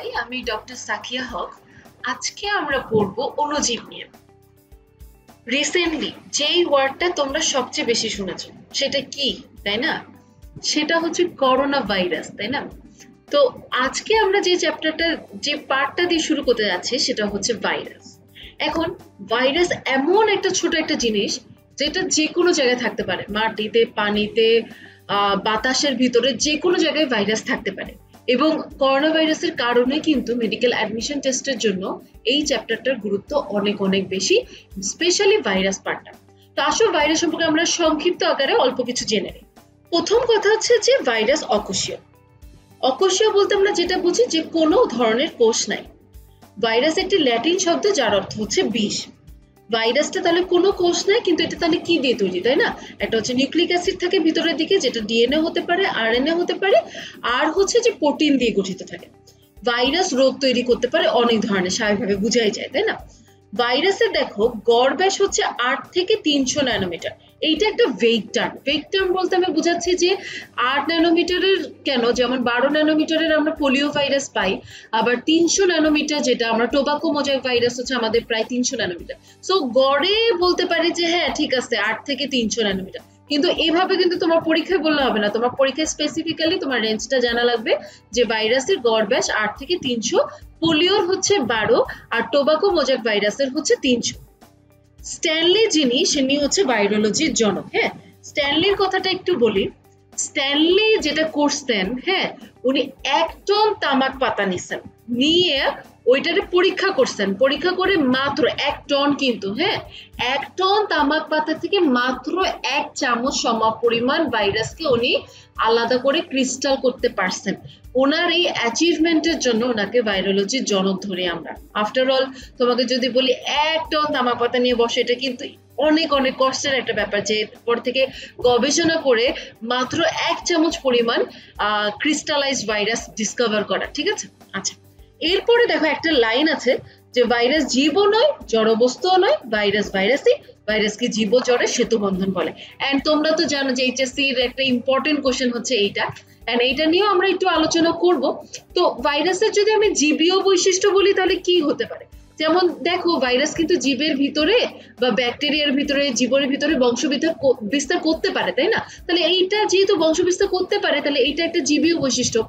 সবাই, আমি ডক্টর সাকিয়া হক। আজকে আমরা পড়ব অণুজীব নিয়ে। রিসেন্টলি যেই ওয়ার্ডটা তোমরা সবচেয়ে বেশি শুনেছো সেটা কি, তাই না? সেটা হচ্ছে করোনা ভাইরাস, তাই না? তো আজকে আমরা যে চ্যাপ্টারটা, যে পার্টটা দিয়ে শুরু করতে যাচ্ছি সেটা হচ্ছে ভাইরাস। এখন ভাইরাস এমন একটা ছোট একটা জিনিস যেটা যে কোনো জায়গায় থাকতে পারে, মাটিতে, পানিতে, বাতাসের ভিতরে, যে কোনো জায়গায় ভাইরাস থাকতে পারে। এবং করোনা ভাইরাসের কারণে কিন্তু মেডিকেল অ্যাডমিশন টেস্টের জন্য এই চ্যাপ্টারটার গুরুত্ব অনেক অনেক বেশি, স্পেশালি ভাইরাস পার্টটা। তো আসলে ভাইরাস সম্পর্কে আমরা সংক্ষিপ্ত আকারে অল্প কিছু জেনে নিই। প্রথম কথা হচ্ছে যে ভাইরাস অকোষীয়। অকোষীয় বলতে আমরা যেটা বুঝি যে কোনো ধরনের কোষ নাই। ভাইরাস একটি ল্যাটিন শব্দ যার অর্থ হচ্ছে বিষ। ভাইরাসটা তাহলে কোনো কোষ নাই, কিন্তু এটা তাহলে কি দিয়ে তৈরি, তাই না? একটা হচ্ছে নিউক্লিক অ্যাসিড থাকে ভিতরের দিকে, যেটা ডিএনএ হতে পারে, আরএনএ হতে পারে, আর হচ্ছে যে প্রোটিন দিয়ে গঠিত থাকে। ভাইরাস রোগ তৈরি করতে পারে অনেক ধরনের, স্বাভাবিকভাবে বোঝাই যায়, তাই না? ভাইরাসের দেখো গড় ব্যাস হচ্ছে 8 থেকে 300 ন্যানোমিটার। এইটা একটা ভেগ টার্ম। ভেগ টার্ম বলতে আমি বুঝাচ্ছি যে 8 ন্যানোমিটারের কেন, যেমন 12 ন্যানোমিটারের আমরা পোলিও ভাইরাস পাই, আবার 300 ন্যানোমিটার যেটা আমরা টোবাকো মোজাইক ভাইরাস হচ্ছে আমাদের প্রায় 300 ন্যানোমিটার। সো গড়ে বলতে পারি যে হ্যাঁ ঠিক আছে 8 থেকে 300 ন্যানোমিটার। কিন্তু এভাবে কিন্তু তোমার পরীক্ষায় বললে হবে না, তোমার পরীক্ষায় স্পেসিফিক্যালি তোমার রেঞ্জটা জানা লাগবে যে ভাইরাসের গড় ব্যাস 8 থেকে 300, পোলিওর হচ্ছে 12, আর টোবাকো মোজাইক ভাইরাসের হচ্ছে 300। স্ট্যানলি যিনি, তিনি হচ্ছে ভাইরোলজির জনক। হ্যাঁ, স্ট্যানলির কথাটা একটু বলি। স্ট্যানলি যেটা করতেন, হ্যাঁ, উনি 1 টন তামাক পাতা নিছেন, নিয়ে ওইটারে পরীক্ষা করছেন। পরীক্ষা করে মাত্র 1 টন, কিন্তু হ্যাঁ 1 টন তামাক পাতা থেকে মাত্র 1 চামচ সম পরিমাণ ভাইরাসকে উনি আলাদা করে ক্রিস্টাল করতে পারছেন। ওনার এই অ্যাচিভমেন্টের জন্য ওনাকে ভাইরোলজির জনক ধরি আমরা। আফটার অল তোমাকে যদি বলি 1 টন তামাক পাতা নিয়ে বসে, এটা কিন্তু অনেক অনেক কষ্টের একটা ব্যাপার, যে এরপর থেকে গবেষণা করে মাত্র 1 চামচ পরিমাণ ক্রিস্টালাইজড ভাইরাস ডিসকভার করা। ঠিক আছে, আচ্ছা। এরপরে দেখো একটা লাইন আছে যে ভাইরাস জীবও নয়, জড়বস্তুও নয়, ভাইরাস ভাইরাসই, ভাইরাসকে জীব জড়ে সেতু বন্ধন বলে। এন্ড তোমরা তো জানো যে এইচএসসি এর একটা ইম্পর্টেন্ট কোশ্চেন হচ্ছে এইটা, এন্ড এইটা নিয়েও আমরা একটু আলোচনা করব। তো ভাইরাসের যদি আমি জীবীয় বৈশিষ্ট্য বলি তাহলে কি হতে পারে? যেমন দেখো ভাইরাস কিন্তু জীবের ভিতরে বা ব্যাকটেরিয়ার ভিতরে, জীবের ভিতরে বিস্তার করতে পারে, তাই না? তাহলে এইটা যেহেতু বংশবিস্তার করতে পারে, তাহলে এইটা একটা জীবীয় বৈশিষ্ট্য।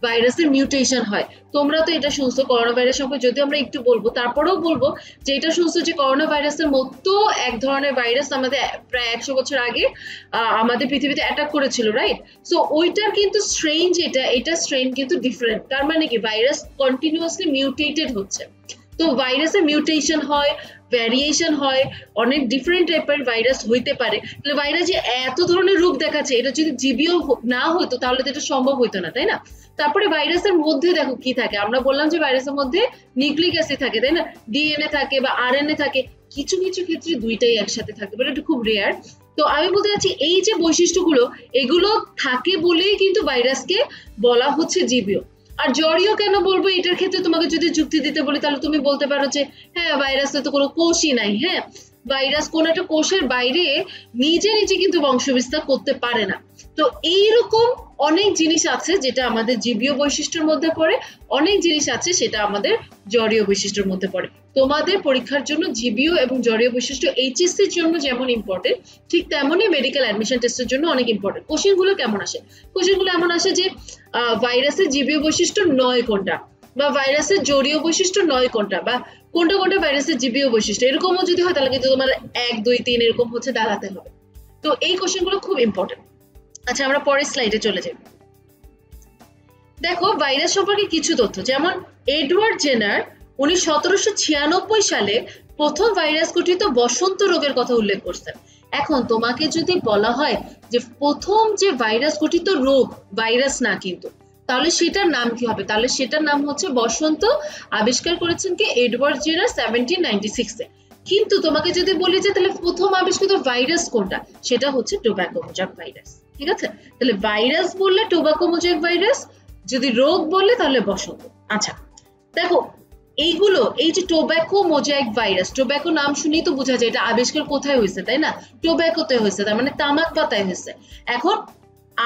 ভাইরাসের মিউটেশন হয়। তোমরা তো এটা শুনছো করোনা ভাইরাস সম্পর্কে, যদি আমরা একটু বলবো, তারপরেও বলবো যে এটা শুনছো যে করোনা ভাইরাসের মতো এক ধরনের ভাইরাস আমাদের প্রায় 100 বছর আগে আমাদের পৃথিবীতে অ্যাটাক করেছিল, রাইট? সো ওইটার কিন্তু স্ট্রেইন যেটা, এটা স্ট্রেইন কিন্তু ডিফারেন্ট। তার মানে কি ভাইরাস কন্টিনিউয়াসলি মিউটেটেড হচ্ছে। তো ভাইরাসের মিউটেশন হয়, ভ্যারিয়েশন হয়, অনেক ডিফারেন্ট টাইপের ভাইরাস হইতে পারে। তাহলে ভাইরাস যে এত ধরনের রূপ দেখাচ্ছে, এটা যদি জীবীয় না হতো তাহলে তো এটা সম্ভব হইতো না, তাই না? তারপরে ভাইরাসের মধ্যে দেখো কি থাকে, আমরা বললাম যে ভাইরাসের মধ্যে নিউক্লিক অ্যাসিড থাকে, তাই না? ডিএনএ থাকে বা আরএনএ থাকে, কিছু কিছু ক্ষেত্রে দুইটাই একসাথে থাকে, বাট এটা খুব রেয়ার। তো আমি বলতে চাচ্ছি এই যে বৈশিষ্ট্যগুলো, এগুলো থাকে বলেই কিন্তু ভাইরাসকে বলা হচ্ছে জীবীয়। আর জড়ীয় কেন বলবো এটার ক্ষেত্রে তোমাকে যদি যুক্তি দিতে বলি, তাহলে তুমি বলতে পারো যে হ্যাঁ ভাইরাসে তো কোনো কোষই নাই। হ্যাঁ, ভাইরাস কোন একটা কোষের বাইরে নিজে নিজে কিন্তু বংশবিস্তার করতে পারে না। তো এইরকম অনেক জিনিস আছে যেটা আমাদের জীবীয় বৈশিষ্ট্যের মধ্যে পড়ে, অনেক জিনিস আছে সেটা আমাদের জড়ীয় বৈশিষ্ট্যের মধ্যে পড়ে। তোমাদের পরীক্ষার জন্য জীবীয় এবং জড়ীয় বৈশিষ্ট্য এইচএসসির জন্য যেমন ইম্পর্টেন্ট, ঠিক তেমনই মেডিকেল অ্যাডমিশন টেস্টের জন্য অনেক ইম্পর্টেন্ট। কোশ্চেনগুলো কেমন আসে? কোশ্চেনগুলো এমন আসে যে ভাইরাসের জীবীয় বৈশিষ্ট্য 9 কোনটা, বা ভাইরাসের জড়ীয় বৈশিষ্ট্য 9 কোনটা, বা কোনটা কোনটা ভাইরাসের জীবীয় বৈশিষ্ট্য, এরকমও যদি হয় তাহলে কিন্তু তোমার 1 2 3 এরকম হচ্ছে দাঁড়াতে হবে। তো এই কোশ্চেনগুলো খুব ইম্পর্টেন্ট। আচ্ছা, আমরা পরের স্লাইডে চলে যাই। দেখো ভাইরাস সম্পর্কে কিছু তথ্য, যেমন এডওয়ার্ড জেনার উনি 1796 সালে প্রথম ভাইরাস ঘটিত বসন্ত রোগের কথা উল্লেখ করছেন। এখন তোমাকে যদি বলা হয় যে প্রথম যে ভাইরাস ঘটিত রোগ, ভাইরাস না কিন্তু, তাহলে সেটার নাম কি হবে? তাহলে সেটার নাম হচ্ছে বসন্ত। আবিষ্কার করেছেন কি? এডওয়ার্ড জেনার 1796 এ। কিন্তু তোমাকে যদি বলি যে তাহলে প্রথম আবিষ্কৃত ভাইরাস কোনটা, সেটা হচ্ছে টোব্যাকো মোজাইক ভাইরাস। ঠিক আছে, তাহলে ভাইরাস বললে টোব্যাকো মোজাইক ভাইরাস, যদি রোগ বললে তাহলে বসন্ত। আচ্ছা দেখো এইগুলো, এই যে টোব্যাকো মোজাইক ভাইরাস, টোব্যাকো নাম শুনেই তো বোঝা যায় এটা আবিষ্কার কোথায় হয়েছে, তাই না? টোব্যাকোতে হয়েছে, তার মানে তামাক পাতায় হয়েছে। এখন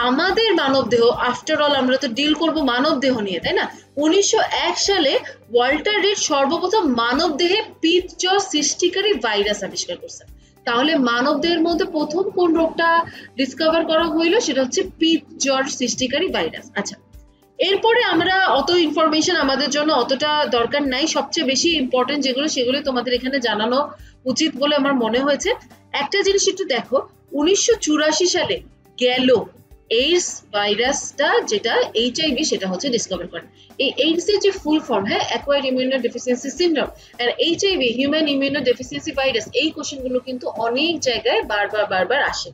আমাদের মানবদেহ, আফটার অল আমরা তো ডিল করব মানবদেহ নিয়ে, তাই না? 1901 সালে ওয়াল্টার রিড সর্বপ্রথম মানবদেহে পিতজ্বর সৃষ্টিকারী ভাইরাস আবিষ্কার করছেন। তাহলে মানবদেহের মধ্যে প্রথম কোন রোগটা ডিসকভার করা হইলো, সেটা হচ্ছে পিতজ্বর সৃষ্টিকারী ভাইরাস। আচ্ছা, এরপরে আমরা অত ইনফরমেশন আমাদের জন্য অতটা দরকার নাই, সবচেয়ে বেশি ইম্পর্টেন্ট যেগুলো সেগুলো তোমাদের এখানে জানানো উচিত বলে আমার মনে হয়েছে। একটা জিনিস একটু দেখো, 1984 সালে গেল এইডস ভাইরাসটা, যেটা এইচআইভি, সেটা হচ্ছে ডিসকভার করে। এই এইডস এর যে ফুল ফর্ম, হ্যাঁ, অ্যাকোয়ার্ড ইমিউনোডেফিসিয়েন্সি সিনড্রোম, আর এইচআইভি হিউম্যান ইমিউনোডেফিসিয়েন্সি ভাইরাস, এই কোশ্চেনগুলো কিন্তু অনেক জায়গায় বারবার আসে।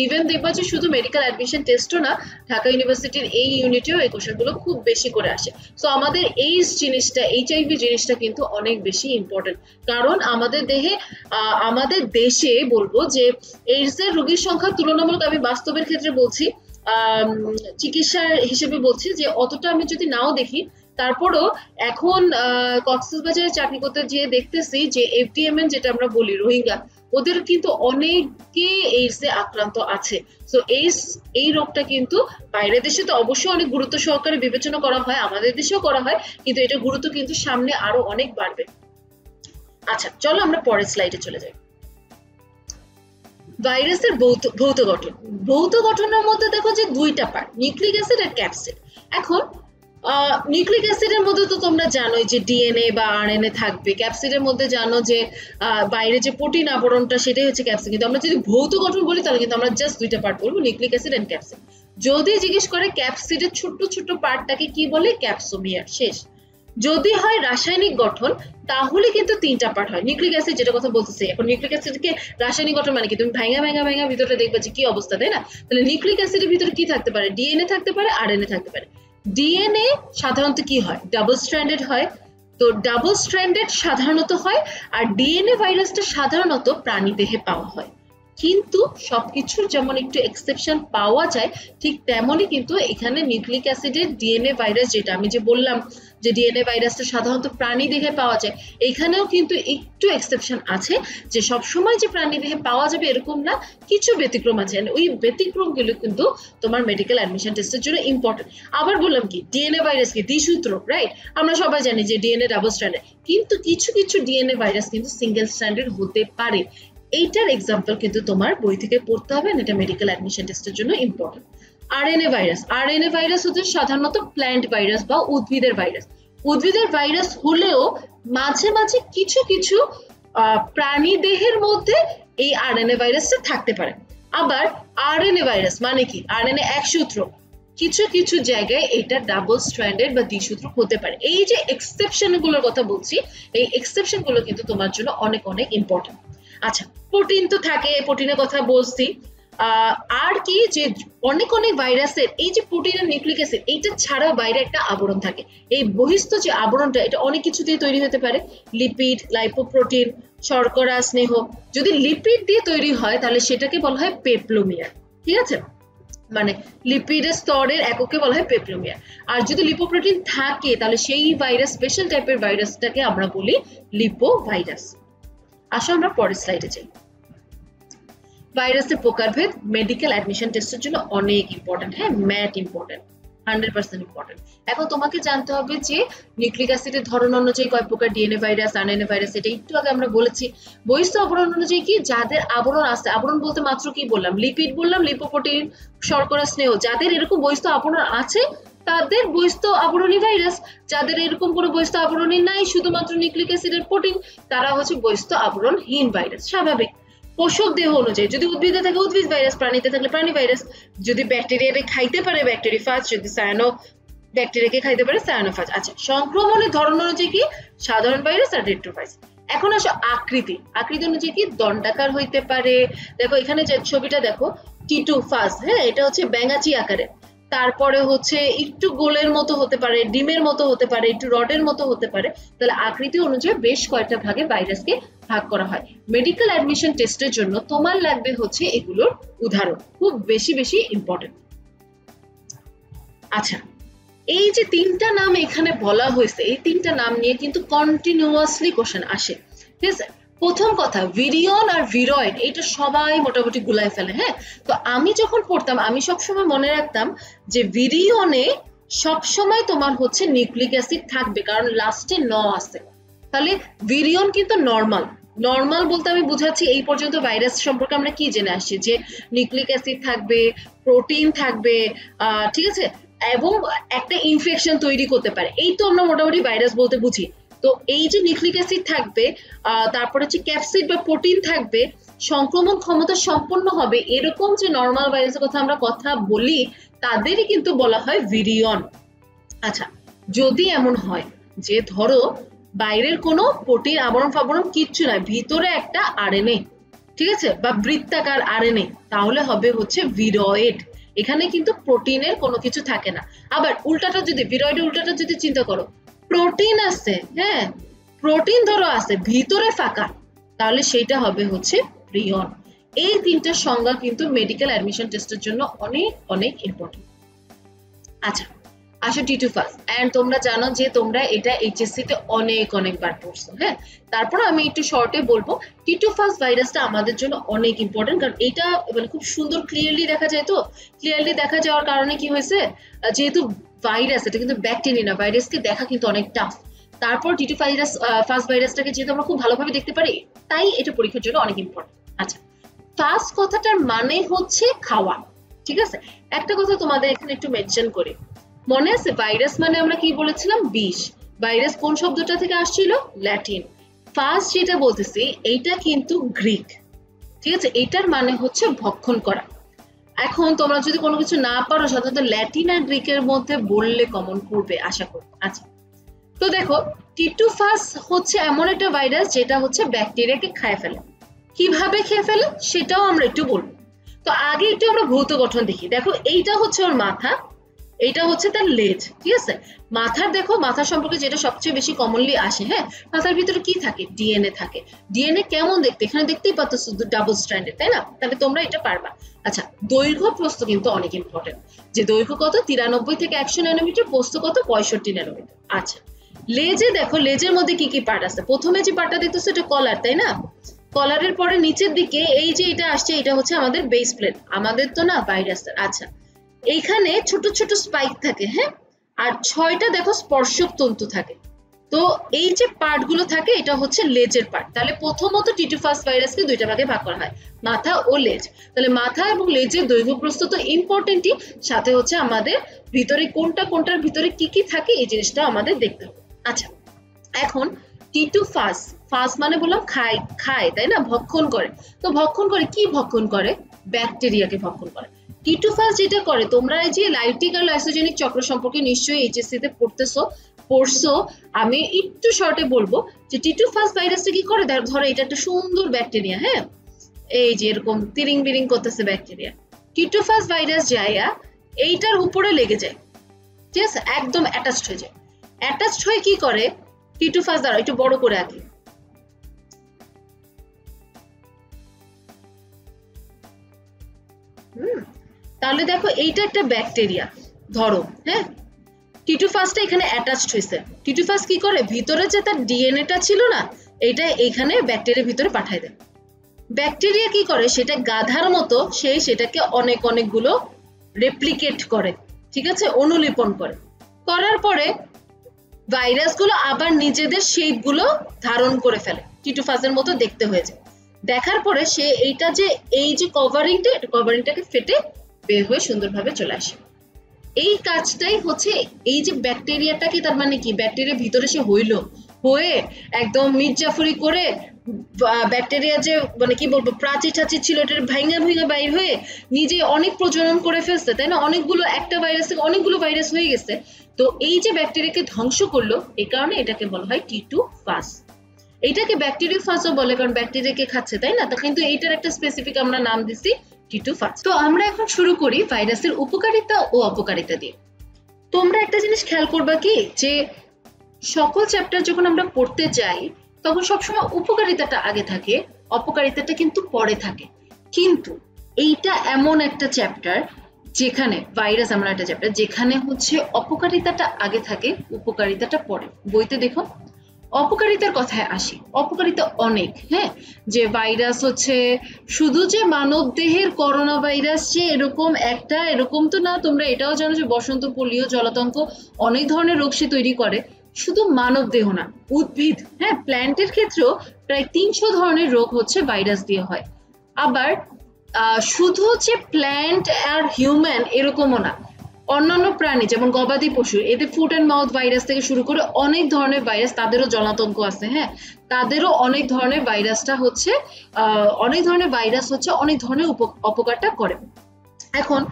ইভেন দেখবা যে শুধু মেডিকেল অ্যাডমিশন টেস্টও না, ঢাকা ইউনিভার্সিটির এই ইউনিটেও এই কোশ্চেনগুলো খুব বেশি করে আসে। সো আমাদের এইডস জিনিসটা, এইচআইভি জিনিসটা কিন্তু অনেক বেশি ইম্পর্টেন্ট, কারণ আমাদের আমাদের দেশে বলবো যে এইডস এর রোগীর সংখ্যা তুলনামূলক, আমি বাস্তবের ক্ষেত্রে বলছি, চিকিৎসার হিসেবে বলছি যে অতটা আমি যদি নাও দেখি, তারপরও এখন কক্সবাজারে চাকরি করতে গিয়ে দেখতেছি যে এফডিএমএন যেটা আমরা বলি, রোহিঙ্গা, ওদের কিন্তু অনেকে এইডস এ আক্রান্ত আছে। সো এই রোগটা কিন্তু বাইরের দেশে তো অবশ্যই অনেক গুরুত্ব সহকারে বিবেচনা করা হয়, আমাদের দেশেও করা হয়, কিন্তু এটা গুরুত্ব কিন্তু সামনে আরো অনেক বাড়বে। আচ্ছা, চলো আমরা পরের স্লাইডে চলে যাই। ভাইরাসের ভৌত গঠন। ভৌত গঠনের মধ্যে দেখো যে দুইটা পার্ট, নিউক্লিক অ্যাসিড আর ক্যাপসিড। এখন নিউক্লিক অ্যাসিডের মধ্যে তো তোমরা জানোই যে ডিএনএ বা আরএনএ থাকবে, ক্যাপসিডের মধ্যে জানো যে বাইরে যে প্রোটিন আবরণটা, সেটাই হচ্ছে ক্যাপসিড। কিন্তু আমরা যদি ভৌত গঠন বলি তাহলে কিন্তু আমরা জাস্ট দুইটা পার্ট বলবো, নিউক্লিক অ্যাসিড এন্ড ক্যাপসিড। যদি জিজ্ঞেস করে ক্যাপসিডের ছোট ছোট পার্টটাকে কি বলে, ক্যাপসোমিয়ার, শেষ। যদি হয় রাসায়নিক গঠন, তাহলে কিন্তু তিনটা পার্ট হয়। নিউক্লিক অ্যাসিড যেটা কথা বলতেছে, এখন নিউক্লিক অ্যাসিডকে রাসায়নিক গঠন মানে কি, তুমি ভাঙা ভিতরে দেখবে যে কি অবস্থা, তাই না? তাহলে নিউক্লিক অ্যাসিডের ভিতরে কি থাকতে পারে, ডিএনএ থাকতে পারে, আরএনএ থাকতে পারে। ডিএনএ সাধারণত কি হয়, ডাবল স্ট্র্যান্ডেড হয়, তো ডাবল স্ট্র্যান্ডেড সাধারণত হয়, আর ডিএনএ ভাইরাসটা সাধারণত প্রাণীদেহে পাওয়া হয়। কিন্তু সবকিছুর যেমন একটু এক্সেপশন পাওয়া যায়, ঠিক তেমনই কিন্তু এখানে নিউক্লিক অ্যাসিডের ডিএনএ ভাইরাস, যেটা আমি যে বললাম যে ডিএনএ ভাইরাসটা সাধারণত প্রাণী দেহে পাওয়া যায়, এখানেও কিন্তু একটু এক্সেপশন আছে, যে সবসময় যে প্রাণী দেহে পাওয়া যাবে এরকম না, কিছু ব্যতিক্রম আছে। ওই ব্যতিক্রমগুলো কিন্তু তোমার মেডিকেল অ্যাডমিশন টেস্টের জন্য ইম্পর্টেন্ট। আবার বললাম কি, ডিএনএ ভাইরাস কি দ্বিসূত্রক, রাইট? আমরা সবাই জানি যে ডিএনএ ডাবল স্ট্র্যান্ডেড, কিন্তু কিছু কিছু ডিএনএ ভাইরাস কিন্তু সিঙ্গেল স্ট্র্যান্ডেড হতে পারে। এইটার এক্সাম্পল কিন্তু তোমার বই থেকে পড়তে হবে, এটা মেডিকেল অ্যাডমিশন টেস্টের জন্য ইম্পর্টেন্ট। আরএনএ ভাইরাস হচ্ছে সাধারণত প্ল্যান্ট ভাইরাস বা উদ্ভিদের ভাইরাস। উদ্ভিদের ভাইরাস হলেও মাঝে মাঝে কিছু কিছু প্রাণী দেহের মধ্যে এই আরএনএ ভাইরাসটা থাকতে পারে। আবার আরএনএ ভাইরাস মানে কি, আরএনএ এক সূত্র, কিছু কিছু জায়গায় এটা ডাবল স্ট্র্যান্ডেড বা দ্বিসূত্রক হতে পারে। এই যে এক্সেপশন গুলোর কথা বলছি, এই এক্সেপশন গুলো কিন্তু তোমার জন্য অনেক অনেক ইম্পর্টেন্ট। আচ্ছা, প্রোটিন তো থাকে, প্রোটিনের কথা বলছি। আর কি, যে অনেক অনেক ভাইরাসের এই যে প্রোটিন আর নিউক্লিক অ্যাসিড, এইটা ছাড়াও বাইরে একটা আবরণ থাকে। এই বহিস্থ যে আবরণটা, এটা অনেক কিছু দিয়ে তৈরি হতে পারে, লিপিড, লাইপোপ্রোটিন, শর্করা, স্নেহ। যদি লিপিড দিয়ে তৈরি হয় তাহলে সেটাকে বলা হয় পেপ্লোমিয়ার, ঠিক আছে? মানে লিপিডের স্তরের এককে বলা হয় পেপ্লোমিয়ার। আর যদি লিপোপ্রোটিন থাকে তাহলে সেই ভাইরাস, স্পেশাল টাইপের ভাইরাসটাকে আমরা বলি লিপোভাইরাস। আসো আমরা পরের স্লাইডে যাই। ভাইরাসের প্রকারভেদ মেডিকেল অ্যাডমিশন টেস্টের জন্য অনেক ইম্পর্টেন্ট, হ্যাঁ, ম্যাট ইম্পর্টেন্ট, 100% ইম্পর্টেন্ট। এখন তোমাকে জানতে হবে যে নিউক্লিক অ্যাসিডের ধরন অনুযায়ী কয় প্রকার, ডিএনএ ভাইরাস, আরএনএ ভাইরাস, এটা একটু আগে আমরা বলেছি। বহিস্থ আবরণ অনুযায়ী কি, যাদের আবরণ আছে, আবরণ বলতে মাত্র কি বললাম, লিপিড বললাম, লিপোপ্রোটিন, শর্করা, স্নেহ, যাদের এরকম বহিস্থ আবরণ আছে তাদের বহিস্থ আবরণী ভাইরাস। যাদের এরকম কোনো বহিস্থ আবরণী নাই, শুধুমাত্র নিউক্লিক অ্যাসিডের প্রোটিন, তারা হচ্ছে বহিস্থ আবরণহীন ভাইরাস। স্বাভাবিক। পোষক দেহ অনুযায়ী, যদি উদ্ভিদে থাকে উদ্ভিদ ভাইরাস, প্রাণীতে থাকলে প্রাণী ভাইরাস। যদি ব্যাকটেরিয়াকে খাইতে পারে ব্যাকটেরিফাজ, যদি সায়ানো ব্যাকটেরিয়াকে খাইতে পারে সায়ানোফাজ। আচ্ছা, সংক্রমণের ধরন অনুযায়ী কি, সাধারণ ভাইরাস আর রেট্রোভাইরাস। এখন আসো আকৃতি অনুযায়ী কি, দণ্ডাকার হইতে পারে। দেখো এখানে যে ছবিটা দেখো, টিটু ফাজ, হ্যাঁ, এটা হচ্ছে ব্যাঙাচি আকারে। তারপরে হচ্ছে একটু গোলের মতো হতে পারে, ডিমের মতো হতে পারে, একটু রডের মতো হতে পারে। তাহলে আকৃতি অনুযায়ী বেশ কয়েকটা ভাগে ভাইরাসকে ভাগ করা হয়। মেডিকেল অ্যাডমিশন টেস্টের জন্য তোমার লাগবে হচ্ছে এগুলোর উদাহরণ, খুব বেশি বেশি ইম্পর্টেন্ট। আচ্ছা, এই যে তিনটা নাম এখানে বলা হয়েছে, এই তিনটা নাম নিয়ে কিন্তু কন্টিনিউয়াসলি কোশ্চেন আসে, ঠিক আছে? প্রথম কথা ভিরিয়ন আর ভিরয়েড এটা সবাই মোটামুটি গুলাই ফেলে, হ্যাঁ। তো আমি যখন পড়তাম আমি সবসময় মনে রাখতাম যে ভিরিয়নে সবসময় তোমার হচ্ছে নিউক্লিক অ্যাসিড থাকবে, কারণ লাস্টে ন আছে। তাহলে ভিরিয়ন কিন্তু নর্মাল, নর্মাল বলতে আমি বুঝাচ্ছি এই পর্যন্ত ভাইরাস সম্পর্কে আমরা কি জেনে আসছি, যে নিউক্লিক অ্যাসিড থাকবে, প্রোটিন থাকবে, ঠিক আছে, এবং একটা ইনফেকশন তৈরি করতে পারে, এই তো আমরা মোটামুটি ভাইরাস বলতে বুঝি। তো এই যে নিউক্লিক অ্যাসিড থাকবে, তারপর হচ্ছে ক্যাপসিড বা প্রোটিন থাকবে, সংক্রমণ ক্ষমতা সম্পন্ন হবে, এরকম যে নর্মাল ভাইরাসের কথা আমরা কথা বলি তাদেরই কিন্তু বলা হয় ভিরিয়ন। আচ্ছা, যদি এমন হয় যে ধরো বাইরের কোনো প্রোটিন আবরণ ফাবরণ কিচ্ছু নাই, ভিতরে একটা আরএনএ, ঠিক আছে, বা বৃত্তাকার আরএনএ, তাহলে হবে হচ্ছে ভিরয়েড। এখানে কিন্তু প্রোটিনের কোনো কিছু থাকে না। আবার উল্টাটা যদি ভিরয়েডের উল্টাটা যদি চিন্তা করো, প্রোটিন আছে, হ্যাঁ, প্রোটিন ধরো আছে ভিতরে ফাঁকা, তাহলে সেটা হবে হচ্ছে প্রিয়ন। এই তিনটা সংজ্ঞা কিন্তু মেডিকেল অ্যাডমিশন টেস্টের জন্য অনেক অনেক ইম্পর্টেন্ট। আচ্ছা, আসো টি2 ফাস, এন্ড তোমরা জানো যে তোমরা এটা এইচএসসি তে অনেক অনেকবার পড়ছো, হ্যাঁ। তারপর আমি একটু শর্টে বলবো টি2 ফাস ভাইরাসটা আমাদের জন্য অনেক ইম্পর্টেন্ট, কারণ এটা মানে খুব সুন্দর ক্লিয়ারলি দেখা যায়। তো ক্লিয়ারলি দেখা যাওয়ার কারণে কি হয়েছে, যেহেতু ভাইরাস, এটা কিন্তু ব্যাকটেরিয়া না, ভাইরাসকে দেখা কিন্তু অনেক টাফ। তারপর টি2 ফাস ভাইরাসটাকে যেহেতু আমরা খুব ভালোভাবে দেখতে পারি, তাই এটা পরীক্ষার জন্য অনেক ইম্পর্টেন্ট। আচ্ছা, ফাস কথাটার মানে হচ্ছে খাওয়া, ঠিক আছে। একটা কথা তোমাদের এখানে একটু মেনশন করি, মনে আছে ভাইরাস মানে আমরা কি বলেছিলাম, বিষ। ভাইরাস কোন শব্দটা থেকে আসছিল, ল্যাটিন। ফাস যেটা বলতেছি এইটা কিন্তু গ্রিক, ঠিক আছে, এটার মানে হচ্ছে ভক্ষণ করা। এখন তোমরা যদি কোনো কিছু না পারো, সাধারণত ল্যাটিন আর গ্রিকের মধ্যে বললে কমন পড়বে আশা করি। আচ্ছা, তো দেখো টি2 ফাস হচ্ছে এমন একটা ভাইরাস যেটা হচ্ছে ব্যাকটেরিয়াকে খায় ফেলে। কিভাবে খেয়ে ফেলে সেটাও আমরা একটু বলবো। তো আগে একটু আমরা ভৌত গঠন দেখি। দেখো এইটা হচ্ছে ওর মাথা, এইটা হচ্ছে তার লেজ, ঠিক আছে। মাথার দেখো, মাথা সম্পর্কে যেটা সবচেয়ে বেশি কমনলি আসে, হ্যাঁ, মাথার ভিতরে কি থাকে, ডিএনএ থাকে। ডিএনএ কেমন দেখতে, এখানে দেখতেই পাচ্ছ শুধু ডাবল স্ট্র্যান্ডেড, তাই না, তাহলে তোমরা এটা পারবা। আচ্ছা, দৈর্ঘ্য প্রস্থ কিন্তু অনেক ইম্পর্টেন্ট, যে দৈর্ঘ্য কত 93 থেকে 100 ন্যানোমিটার, প্রস্থ কত 65 ন্যানোমিটার। আচ্ছা, লেজে দেখো, লেজের মধ্যে কি কি পার্ট আছে, প্রথমে যে পার্টটা দেখতেছো এটা কলার, তাই না। কলারের পরে নিচের দিকে এই যে এটা আসছে, এটা হচ্ছে আমাদের বেস প্লেট, আমাদের তো না ভাইরাসের। আচ্ছা, এইখানে ছোট ছোট স্পাইক থাকে, হ্যাঁ, আর 6টা দেখো স্পর্শক তন্তু থাকে। তো এই যে পার্ট গুলো থাকে এটা হচ্ছে লেজের পার্ট। তাহলে প্রথমত টি2 ফাস ভাইরাসকে দুইটা ভাগে ভাগ করা হয়, মাথা ও লেজ। তাহলে মাথা এবং লেজের দৈর্ঘ্য প্রস্থ তো ইম্পর্টেন্টই, সাথে হচ্ছে আমাদের ভিতরে কোনটার ভিতরে কি কি থাকে এই জিনিসটা আমাদের দেখতে হবে। আচ্ছা, এখন টি2 ফাস, ফাস মানে বললাম খায়, খায় তাই না, ভক্ষণ করে। তো ভক্ষণ করে কি, ভক্ষণ করে ব্যাকটেরিয়াকে ভক্ষণ করে। টি2 ফাস যেটা করে, তোমরা এই যে লাইটিক আর লাইসোজেনিক চক্র সম্পর্কে নিশ্চয়ই এইচএসসি তে পড়ছো। আমি একটু শর্টে বলবো যে টি2 ফাস ভাইরাসটা কি করে, ধরো এটা একটা সুন্দর ব্যাকটেরিয়া, হ্যাঁ, এই যে এরকম তিরিং বিরিং করতেছে ব্যাকটেরিয়া, টি2 ফাস ভাইরাস যাইয়া এইটার উপরে লেগে যায়, ঠিক আছে, একদম অ্যাটাচড হয়ে যায়। অ্যাটাচড হয়ে কি করে, টি2 ফাস দ্বারা একটু বড় করে আঁকি, তাহলে দেখো এইটা একটা ব্যাকটেরিয়া ধরো, হ্যাঁ, টি2 ফাসটা এখানে অ্যাটাচড হয়েছে। টি2 ফাস কি করে, ভিতরে যে তার ডিএনএটা ছিল না, এটা এখানে ব্যাকটেরিয়ার ভিতরে পাঠায় দেয়। ব্যাকটেরিয়া কি করে, সেটা গাধার মতো সেটাকে অনেকগুলো রেপ্লিকেট করে, ঠিক আছে, অনুলিপন করে। করার পরে ভাইরাসগুলো আবার নিজেদের শেপগুলো ধারণ করে ফেলে, টি2 ফাসের মতো দেখতে হয়ে যায়। দেখার পরে সে এইটা যে এই যে কভারিংটাকে ফেটে বের হয়ে সুন্দরভাবে চলে আসে। এই কাজটাই হচ্ছে এই যে ব্যাকটেরিয়াটাকে, তার মানে কি ব্যাকটেরিয়ার ভিতরে সে হয়ে একদম মির্জাফরি করে ব্যাকটেরিয়া যে মানে কি বলবো প্রাচীর ঠাচীর ছিল এটা ভাঙা বাইর হয়ে নিজে অনেক প্রজনন করে ফেলছে, তাই না, অনেকগুলো, একটা ভাইরাস থেকে অনেকগুলো ভাইরাস হয়ে গেছে। তো এই যে ব্যাকটেরিয়াকে ধ্বংস করলো, এই কারণে এটাকে বলা হয় টি2 ফাস। এইটাকে ব্যাকটেরিয়া ফাসও বলে, কারণ ব্যাকটেরিয়াকে খাচ্ছে, তাই না। তো কিন্তু এইটার একটা স্পেসিফিক আমরা নাম দিছি টি2 ফাস। তো আমরা এখন শুরু করি ভাইরাসের উপকারিতা ও অপকারিতা দিয়ে। তোমরা একটা জিনিস খেয়াল করবা কি, যে সকল চ্যাপ্টার যখন আমরা পড়তে যাই তখন সবসময় উপকারিতাটা আগে থাকে, অপকারিতাটা কিন্তু পরে থাকে। কিন্তু এইটা এমন একটা চ্যাপ্টার যেখানে ভাইরাস এমন একটা চ্যাপ্টার যেখানে হচ্ছে অপকারিতাটা আগে থাকে, উপকারিতাটা পরে। বইতে দেখো অপকারিতার কথায় আসি, অপকারিতা অনেক। হ্যাঁ, যে ভাইরাস হচ্ছে শুধু যে মানব দেহের করোনা ভাইরাস যে এরকম তো না, তোমরা এটাও জানো যে বসন্ত, পোলিও, জলাতঙ্ক অনেক ধরনের রোগ সে তৈরি করে। শুধু মানব দেহ না, উদ্ভিদ, হ্যাঁ প্ল্যান্টের ক্ষেত্রেও প্রায় 300 ধরনের রোগ হচ্ছে ভাইরাস দিয়ে হয়। আবার শুধু যে প্ল্যান্ট আর হিউম্যান এরকমও না, অন্যান্য প্রাণী যেমন গবাদি পশু, এদের ফুট অ্যান্ড মাউথ ভাইরাস থেকে শুরু করে অনেক ধরনের ভাইরাস, তাদেরও জলাতঙ্ক আছে। হ্যাঁ, তাদেরও অনেক ধরনের ভাইরাসটা হচ্ছে অনেক ধরনের অপকারটা করে। এখন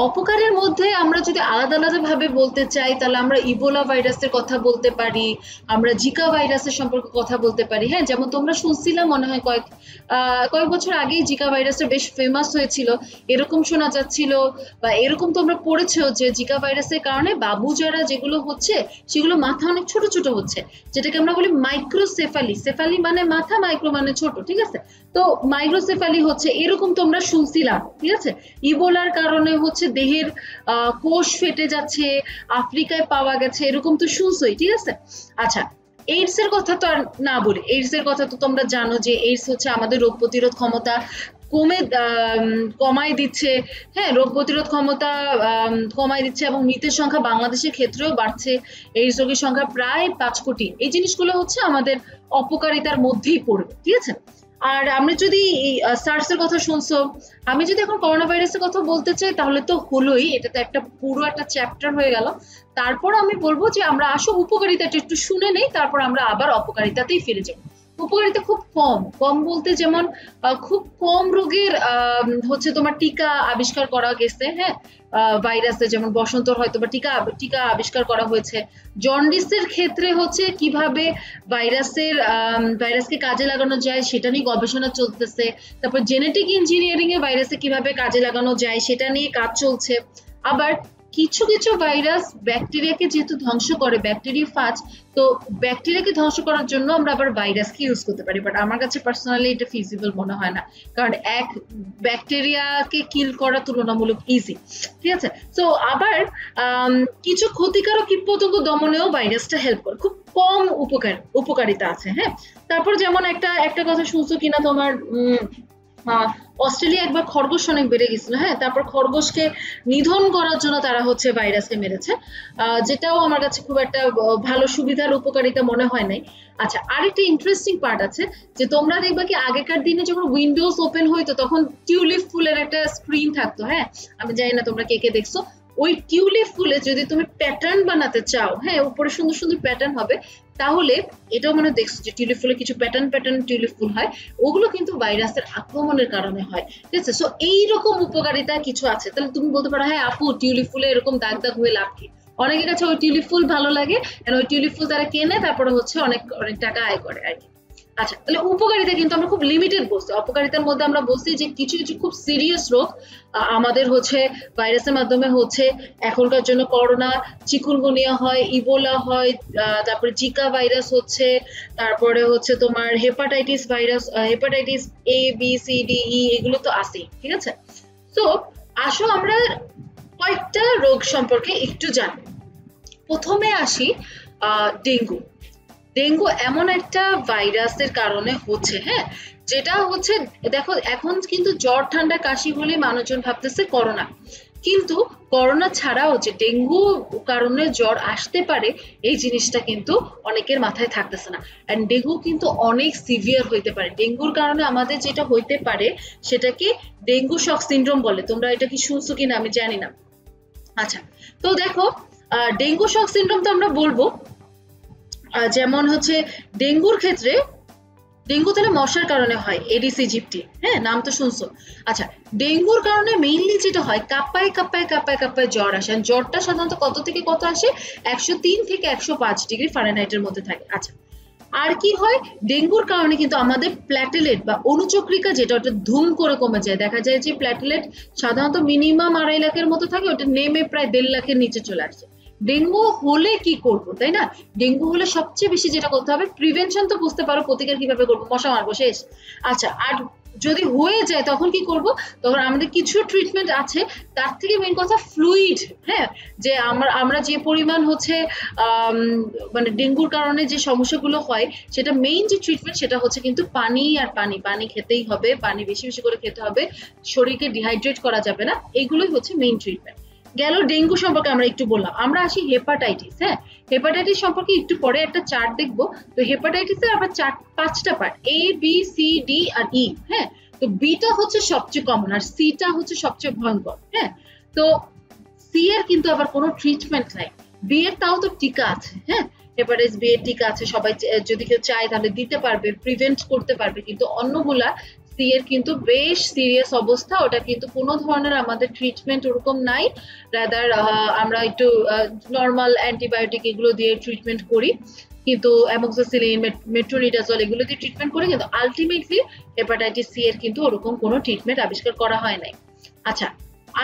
অপকারের মধ্যে আমরা যদি আলাদা আলাদা ভাবে বলতে চাই, তাহলে আমরা ইবোলা ভাইরাসের কথা বলতে পারি, আমরা জিকা ভাইরাসের সম্পর্কে কথা বলতে পারি। হ্যাঁ, যেমন তোমরা শুনছিলা মনে হয় কয়েক বছর আগেই জিকা ভাইরাসটা বেশ ফেমাস হয়েছিল, এরকম শোনা যাচ্ছিল বা এরকম তোমরা পড়েছো যে জিকা ভাইরাসের কারণে বাবু যারা যেগুলো হচ্ছে সেগুলো মাথা অনেক ছোট ছোট হচ্ছে, যেটাকে আমরা বলি মাইক্রোসেফালি। সেফালি মানে মাথা, মাইক্রো মানে ছোট, ঠিক আছে? তো মাইক্রোসেফালি হচ্ছে এরকম তোমরা শুনছিলাম, ঠিক আছে? ইবোলার কারণে হচ্ছে দেহের কোষ ফেটে যাচ্ছে, আফ্রিকায় পাওয়া গেছে, এরকম তো শুনছই, ঠিক আছে? আচ্ছা, এইডস এর কথা তো আর না বলি। এইডস এর কথা তো তোমরা জানো যে এইডস হচ্ছে আমাদের রোগ প্রতিরোধ ক্ষমতা কমায় দিচ্ছে। হ্যাঁ, রোগ প্রতিরোধ ক্ষমতা কমায় দিচ্ছে এবং মৃতের সংখ্যা বাংলাদেশের ক্ষেত্রেও বাড়ছে। এইডস রোগীর সংখ্যা প্রায় 5 কোটি। এই জিনিসগুলো হচ্ছে আমাদের অপকারিতার মধ্যেই পড়বে, ঠিক আছে? আর আমরা যদি সার্স এর কথা শুনছো, আমি যদি এখন করোনা ভাইরাসের কথা বলতে চাই তাহলে তো হলোই, এটা তো একটা পুরো একটা চ্যাপ্টার হয়ে গেল। তারপর আমি বলবো যে আমরা আসো উপকারিতাটা একটু শুনে নেই, তারপর আমরা আবার অপকারিতাতেই ফিরে যাবো। উপকারিতা খুব কম বলতে যেমন খুব কম রোগের হচ্ছে তোমার টিকা আবিষ্কার করা গেছে। হ্যাঁ, ভাইরাসে যেমন বসন্তর হয়তো বা টিকা আবিষ্কার করা হয়েছে। জন্ডিসের ক্ষেত্রে হচ্ছে কিভাবে ভাইরাসকে কাজে লাগানো যায় সেটা নিয়ে গবেষণা চলতেছে। তারপর জেনেটিক ইঞ্জিনিয়ারিং এ ভাইরাসে কিভাবে কাজে লাগানো যায় সেটা নিয়ে কাজ চলছে। আবার কিছু কিছু ভাইরাস ব্যাকটেরিয়াকে যেহেতু ধ্বংস করে, ব্যাকটেরিয়াফাজ, তো ব্যাকটেরিয়াকে ধ্বংস করার জন্য আমরা আবার ভাইরাসকে ইউজ করতে পারি, বাট আমার কাছে পার্সোনালি এটা ফিজিবল মনে হয় না, কারণ এক ব্যাকটেরিয়াকে কিল করা তুলনামূলক ইজি, ঠিক আছে? তো আবার কিছু ক্ষতিকারক কীটপতঙ্গ দমনেও ভাইরাসটা হেল্প করে, খুব কম উপকারিতা আছে। হ্যাঁ, তারপর যেমন একটা কথা শুনছো কিনা তোমার, অস্ট্রেলিয়া একবার খরগোশ অনেক বেড়ে গেছিল। হ্যাঁ, তারপর খরগোশকে নিধন করার জন্য তারা হচ্ছে ভাইরাসকে মেরেছে, যেটাও আমার কাছে খুব একটা ভালো সুবিধার উপকারিতা মনে হয় নাই। আচ্ছা, আরেকটা ইন্টারেস্টিং পার্ট আছে যে তোমরা দেখবা কি আগেকার দিনে যখন উইন্ডোজ ওপেন হইতো তখন টিউলিপ ফুলের একটা স্ক্রিন থাকতো। হ্যাঁ, আমি জানি না তোমরা কে কে দেখছো। ওই টিউলিপ ফুলে যদি তুমি প্যাটার্ন বানাতে চাও, হ্যাঁ উপরে সুন্দর সুন্দর প্যাটার্ন হবে, তাহলে এটাও মানে দেখছো যে টিউলিপ ফুলে কিছু প্যাটার্ন টিউলিপ ফুল হয়, ওগুলো কিন্তু ভাইরাসের আক্রমণের কারণে হয়, ঠিক আছে? সো এইরকম উপকারিতা কিছু আছে। তাহলে তুমি বলতে পারো হ্যাঁ আপু টিউলিপ ফুলে এরকম দাগ দাগ হয়ে লাভ কি? অনেকের কাছে ওই টিউলিপ ফুল ভালো লাগে, ওই টিউলিপ ফুল তারা কেনে, তারপরে হচ্ছে অনেক টাকা আয় করে আর কি। আচ্ছা, তাহলে উপকারিতা কিন্তু আমরা খুব লিমিটেড বলছি। অপকারিতার মধ্যে আমরা বলছি যে কিছু কিছু খুব সিরিয়াস রোগ আমাদের হচ্ছে ভাইরাসের মাধ্যমে হচ্ছে, এখনকার জন্য করোনা, চিকুনগুনিয়া হয়, ইবোলা হয়, তারপরে জিকা ভাইরাস হচ্ছে, তারপরে হচ্ছে তোমার hepatitis virus, hepatitis A B C D E এগুলো তো আছেই, ঠিক আছে? তো আসো আমরা কয়েকটা রোগ সম্পর্কে একটু জানি। প্রথমে আসি ডেঙ্গু। ডেঙ্গু এমন একটা ভাইরাসের কারণে হচ্ছে, হ্যাঁ, যেটা হচ্ছে দেখো এখন কিন্তু জ্বর ঠান্ডা কাশি হলে মানুষজন ভাবতেছে করোনা, কিন্তু করোনা ছাড়াও যে ডেঙ্গু কারণে জ্বর আসতে পারে এই জিনিসটা কিন্তু অনেকের মাথায় থাকতেছে না। এন্ড ডেঙ্গু কিন্তু অনেক সিভিয়ার হইতে পারে। ডেঙ্গুর কারণে আমাদের যেটা হইতে পারে সেটাকে ডেঙ্গু শক সিনড্রোম বলে। তোমরা এটা কি শুনছো কিনা আমি জানি না। আচ্ছা, তো দেখো ডেঙ্গু শক সিনড্রোম তো আমরা বলবো, যেমন হচ্ছে ডেঙ্গুর ক্ষেত্রে, ডেঙ্গু তাহলে মশার কারণে হয়, এডিস ইজিপ্টি, হ্যাঁ নাম তো শুনছো। আচ্ছা, ডেঙ্গুর কারণে মেইনলি যেটা হয় কাঁপায় কাঁপায় কাঁপায় কাঁপায় জ্বর আসে। জ্বরটা সাধারণত কত থেকে কত আসে? 103 থেকে 105 ডিগ্রি ফারেনহাইটের মধ্যে থাকে। আচ্ছা, আর কি হয় ডেঙ্গুর কারণে কিন্তু আমাদের প্ল্যাটেলেট বা অনুচক্রিকা যেটা, ওটা ধুম করে কমে যায়। দেখা যায় যে প্ল্যাটেলেট সাধারণত মিনিমাম 2.5 লাখের মতো থাকে, ওটা নেমে প্রায় 1.5 লাখের নিচে চলে আসছে। ডেঙ্গু হলে কি করবো, তাই না? ডেঙ্গু হলে সবচেয়ে বেশি যেটা করতে হবে, প্রিভেনশন তো বুঝতে পারো, প্রতিকার কিভাবে করবো, মশা মারবো শেষ। আচ্ছা, আর যদি হয়ে যায় তখন কি করব, তখন আমাদের কিছু ট্রিটমেন্ট আছে, তার থেকে মেইন কথা ফ্লুইড, হ্যাঁ, যে আমরা যে পরিমাণ হচ্ছে মানে ডেঙ্গুর কারণে যে সমস্যাগুলো হয়, সেটা মেইন যে ট্রিটমেন্ট সেটা হচ্ছে কিন্তু পানি আর পানি, পানি খেতেই হবে, পানি বেশি বেশি করে খেতে হবে, শরীরকে ডিহাইড্রেট করা যাবে না, এইগুলোই হচ্ছে মেইন ট্রিটমেন্ট। গেল ডেঙ্গু সম্পর্কে আমরা একটু বললাম, আমরা আসি হেপাটাইটিস। হ্যাঁ, হেপাটাইটিস সম্পর্কে একটু পরে একটা চার্ট দেখবো। তো হেপাটাইটিসের আবার 5টা পার্ট, এ বি সি ডি আর ই। হ্যাঁ, তো বিটা হচ্ছে সবচেয়ে কমন আর সিটা হচ্ছে সবচেয়ে ভয়ঙ্কর। হ্যাঁ, তো সি এর কিন্তু আবার কোনো ট্রিটমেন্ট নাই, বি এর তাও তো টিকা আছে। হ্যাঁ, হেপাটাইটিস বি এর টিকা আছে, সবাই যদি কেউ চায় তাহলে দিতে পারবে, প্রিভেন্ট করতে পারবে, কিন্তু অন্যগুলা সি এর কিন্তু বেশ সিরিয়াস অবস্থা, ওটা কিন্তু কোনো ধরনের আমাদের ট্রিটমেন্ট ওরকম নাই, রাদার আমরা একটু নর্মাল অ্যান্টিবায়োটিক এগুলো দিয়ে ট্রিটমেন্ট করি, কিন্তু অ্যামোক্সিসিলিন, মেট্রোনিডাজল এগুলো দিয়ে ট্রিটমেন্ট করি, কিন্তু আলটিমেটলি হেপাটাইটিস সি এর কিন্তু ওরকম কোনো ট্রিটমেন্ট আবিষ্কার করা হয় নাই। আচ্ছা,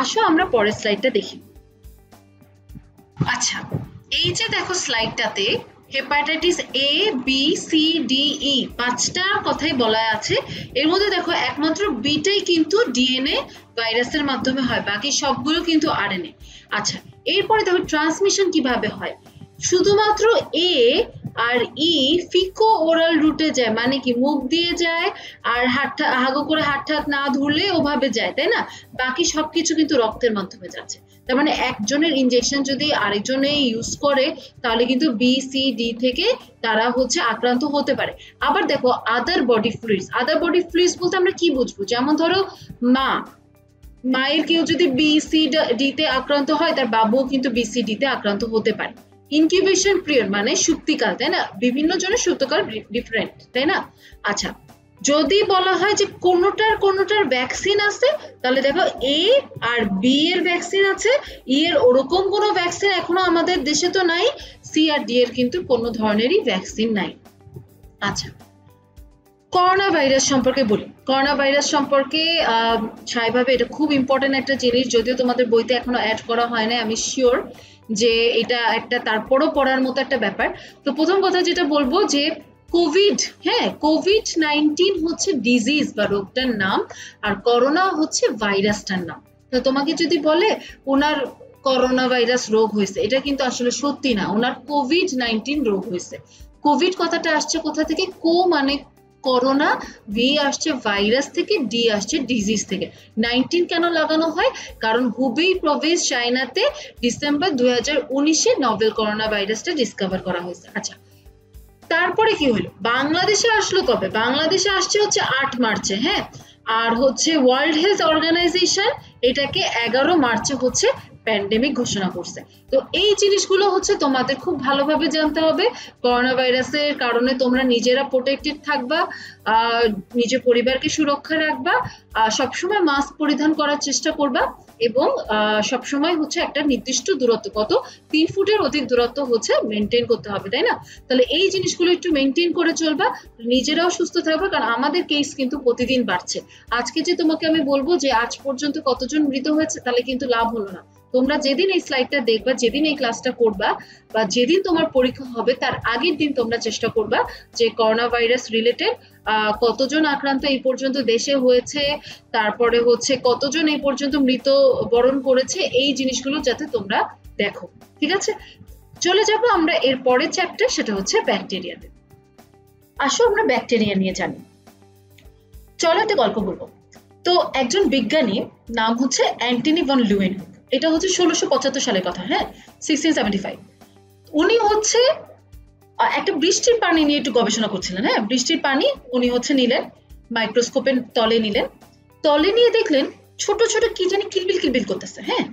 আসো আমরা পরের স্লাইডটা দেখি। আচ্ছা, এই যে দেখো স্লাইডটাতে hepatitis A B C D E 5টা কথাই বলা আছে, এর মধ্যে দেখো একমাত্র বিটাই কিন্তু ডিএনএ ভাইরাসের মাধ্যমে হয়, বাকি সবগুলো কিন্তু আরএনএ। আচ্ছা, এরপরে দেখো ট্রান্সমিশন কিভাবে হয়, শুধুমাত্র এ আর ই ফিকো ওরাল রুটে যায়, মানে কি মুখ দিয়ে যায় আর হাগু করে হাত না ধরলে ওভাবে যায়, তাই না? বাকি সবকিছু কিন্তু রক্তের মাধ্যমে যাচ্ছে। তার মানে একজনের ইনজেকশন যদি আরেকজনে ইউজ করে তাহলে কিন্তু বি সি ডি থেকে তারা হচ্ছে আক্রান্ত হতে পারে। আবার দেখো আদার বডি ফ্লুইডস বলতে আমরা কি বুঝবো, যেমন ধরো মায়ের কেউ যদি বিসিডি তে আক্রান্ত হয়, তার বাবুও কিন্তু বিসিডি তে আক্রান্ত হতে পারে। ইনকিউবেশন পিরিয়ড মানে সুপ্তিকাল, তাই না? বিভিন্ন জনের সুপ্তকাল ডিফারেন্ট, তাই না? আচ্ছা, যদি বলা হয় যে কোনোটার ভ্যাকসিন আছে, তাহলে দেখো এ আর বি এর ভ্যাকসিন আছে, ই এর ওরকম কোনো ভ্যাকসিন এখনো আমাদের দেশে তো নাই, সি আর ডি এর কিন্তু কোনো ধরনেরই ভ্যাকসিন নাই। আচ্ছা, করোনা ভাইরাস সম্পর্কে বলি। করোনা ভাইরাস সম্পর্কে স্বাভাবিকভাবে এটা খুব ইম্পর্টেন্ট একটা জিনিস, যদিও তোমাদের বইতে এখনো অ্যাড করা হয় না, আমি শিওর যে এটা একটা তারপরও পড়ার মতো একটা ব্যাপার। তো প্রথম কথা যেটা বলবো যে কোভিড-19 হচ্ছে ডিজিজ বা রোগটার নাম, আর করোনা হচ্ছে ভাইরাসটার নাম। তো তোমাকে যদি বলে ওনার করোনা ভাইরাস রোগ হয়েছে, এটা কিন্তু আসলে সত্যি না, ওনার কোভিড-19 রোগ হয়েছে। কোভিড কথাটা আসছে কোথা থেকে? মানে করোনা, ভি আসছে ভাইরাস থেকে, ডি আসছে ডিজিজ থেকে। 19 কেন লাগানো হয়? কারণ হুবেই প্রভিন্স চায়নাতে ডিসেম্বর 2019-এ নভেল করোনা ভাইরাসটা ডিসকভার করা হয়েছে। আচ্ছা, তারপরে কি হলো? বাংলাদেশে আসলো কবে? বাংলাদেশে আসছে হচ্ছে 8 মার্চে। হ্যাঁ, আর হচ্ছে ওয়ার্ল্ড হেলথ অর্গানাইজেশন এটাকে 11 মার্চে হচ্ছে প্যান্ডেমিক ঘোষণা করছে। তো এই জিনিসগুলো হচ্ছে তোমাদের খুব ভালোভাবে জানতে হবে। করোনা ভাইরাসের কারণে তোমরা নিজেরা প্রোটেক্টেড থাকবা, নিজের পরিবারকে সুরক্ষা রাখবা, সবসময় মাস্ক পরিধান করার চেষ্টা করবা, এবং সবসময় হচ্ছে একটা নির্দিষ্ট দূরত্ব, কত 3 ফুটের অধিক দূরত্ব হচ্ছে মেনটেন করতে হবে, তাই না? তাহলে এই জিনিসগুলো একটু মেনটেন করে চলবা, নিজেরাও সুস্থ থাকবা, কারণ আমাদের কেস কিন্তু প্রতিদিন বাড়ছে। আজকে যে তোমাকে আমি বলবো যে আজ পর্যন্ত কতজন মৃত হয়েছে, তাহলে কিন্তু লাভ হলো না। তোমরা যেদিন এই স্লাইডটা দেখবা, যেদিন এই ক্লাসটা করবা, বা যেদিন তোমার পরীক্ষা হবে তার আগের দিন তোমরা চেষ্টা করবা যে করোনা ভাইরাস রিলেটেড কতজন আক্রান্ত এই পর্যন্ত দেশে হয়েছে, তারপরে হচ্ছে কতজন এই পর্যন্ত মৃত বরণ করেছে, এই জিনিসগুলো যাতে তোমরা দেখো। ঠিক আছে, চলে যাব আমরা এর পরের চ্যাপ্টার, সেটা হচ্ছে ব্যাকটেরিয়াতে। আসো আমরা ব্যাকটেরিয়া নিয়ে জানি। চলো একটা গল্প বলবো। তো একজন বিজ্ঞানী, নাম হচ্ছে অ্যান্টনি ভন লিউয়েনহুক, এটা হচ্ছে 1675 সালের কথা। হ্যাঁ, 1675। উনি হচ্ছে একটা বৃষ্টির পানি নিয়ে একটু গবেষণা করছিলেন। হ্যাঁ, বৃষ্টির পানি উনি হচ্ছে নিলেন, মাইক্রোস্কোপের তলে নিলেন, তলে নিয়ে দেখলেন ছোট ছোট কি জানি কিলবিল কিলবিল করতেছে। হ্যাঁ,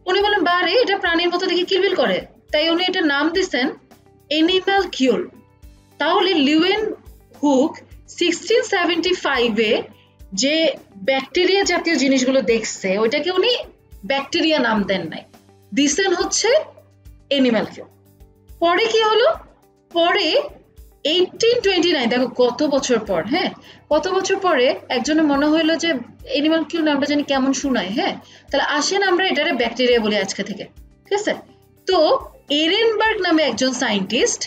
উনি বলেন বারে এটা প্রাণীর মতো দেখে কিলবিল করে, তাই উনি এটা নাম দিয়েছেন অ্যানিমাল কিউল। তাহলে লিউয়েনহুক 1675-এ যে ব্যাকটেরিয়া জাতীয় জিনিসগুলো দেখছে ওইটাকে উনি ব্যাকটেরিয়া নাম দেন নাই, দিছেন হচ্ছে অ্যানিমাল কিউল। পরে কি হলো? পরে 1829, দেখো কত বছর পর, হ্যাঁ, কত বছর পরে একজনের মনে হইলো যে অ্যানিমাল কিউল নামটা জানি কেমন শোনায়। হ্যাঁ, তাহলে আসেন আমরা এটারে ব্যাকটেরিয়া বলি আজকে থেকে। ঠিক আছে, তো এরেনবার্গ নামে একজন সায়েন্টিস্ট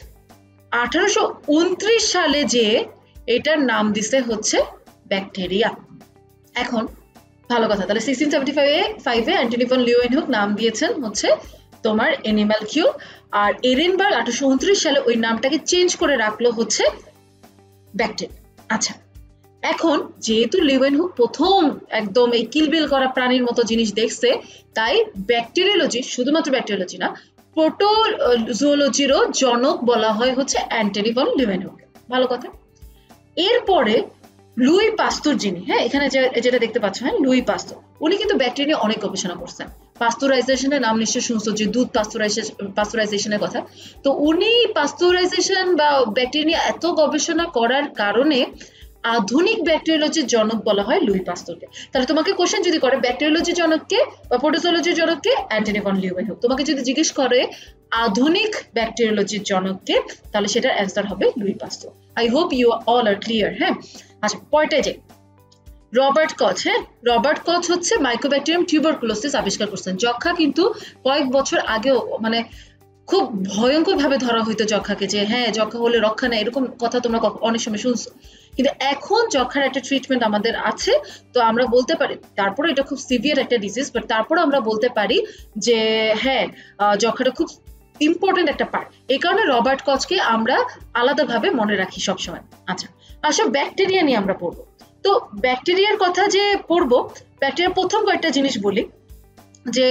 1829 সালে যে এটার নাম দিছে হচ্ছে ব্যাকটেরিয়া। এখন ভালো কথা, তাহলে 1675 এ অ্যান্টনি ভন লিউয়েনহুক নাম দিয়েছেন হচ্ছে তোমার অ্যানিমাল কিউ, আর এরেনবার্গ 1829 সালে ওই নামটাকে চেঞ্জ করে রাখলো হচ্ছে ব্যাকটেরিয়া। আচ্ছা, এখন যেহেতু লিউয়েনহুক প্রথম একদম এই কিলবিল করা প্রাণীর মতো জিনিস দেখছে, তাই ব্যাকটেরিয়োলজি, শুধুমাত্র ব্যাকটেরিয়োলজি না, প্রোটোজুওলজিরও জনক বলা হয় হচ্ছে অ্যান্টনি ভন লিউয়েনহুক। ভালো কথা। এরপরে লুই পাস্তুর যিনি, হ্যাঁ এখানে যেটা দেখতে পাচ্ছ, হ্যাঁ লুই পাস্তুর, উনি কিন্তু ব্যাকটেরিয়া নিয়ে অনেক গবেষণা করছেন। পাস্তুরাইজেশনের নাম নিশ্চয় শুনছো, যে দুধ পাস্তুরাইজেশনের কথা। তো উনি পাস্তুরাইজেশন বা ব্যাকটেরিয়া নিয়ে এত গবেষণা করার কারণে আধুনিক ব্যাকটেরিয়োলজির জনক বলা হয় লুই পাস্তুরকে। তাহলে তোমাকে কোশ্চেন যদি করে ব্যাকটেরিয়োলজির জনককে বা প্রোটোজোলজির জনককে, অ্যান্টনি ভন লিউয়েনহুক। তোমাকে যদি জিজ্ঞেস করে আধুনিক ব্যাকটেরিয়োলজির জনককে, তাহলে সেটার অ্যান্সার হবে Louis Pasteur. I hope you all are clear. হ্যাঁ, আচ্ছা পয়েন্টে যাই। রবার্ট কচ, হ্যাঁ রবার্ট কচ হচ্ছে মাইকোব্যাকটেরিয়াম টিউবারকুলোসিস আবিষ্কার করছেন। যক্ষা কিন্তু কয়েক বছর আগেও মানে খুব ভয়ঙ্কর ভাবে ধরা হইতো যক্ষাকে, যে হ্যাঁ যক্ষা হলে রক্ষা নেই, এরকম কথা তোমরা অনেক সময় শুনছো। কিন্তু এখন যক্ষার একটা ট্রিটমেন্ট আমাদের আছে, তো আমরা বলতে পারি, তারপরে এটা খুব সিভিয়ার একটা ডিজিজ, বাট তারপরে আমরা বলতে পারি যে হ্যাঁ যক্ষাটা খুব ইম্পর্টেন্ট একটা পার্ট। এই কারণে রবার্ট কচকে আমরা আলাদাভাবে মনে রাখি সবসময়। আচ্ছা, আসলে ব্যাকটেরিয়া নিয়ে আমরা পড়বো। তো ব্যাকটেরিয়ার কথা যে পড়বো, ব্যাকটেরিয়ার প্রথম কয়েকটা জিনিস বলি, যে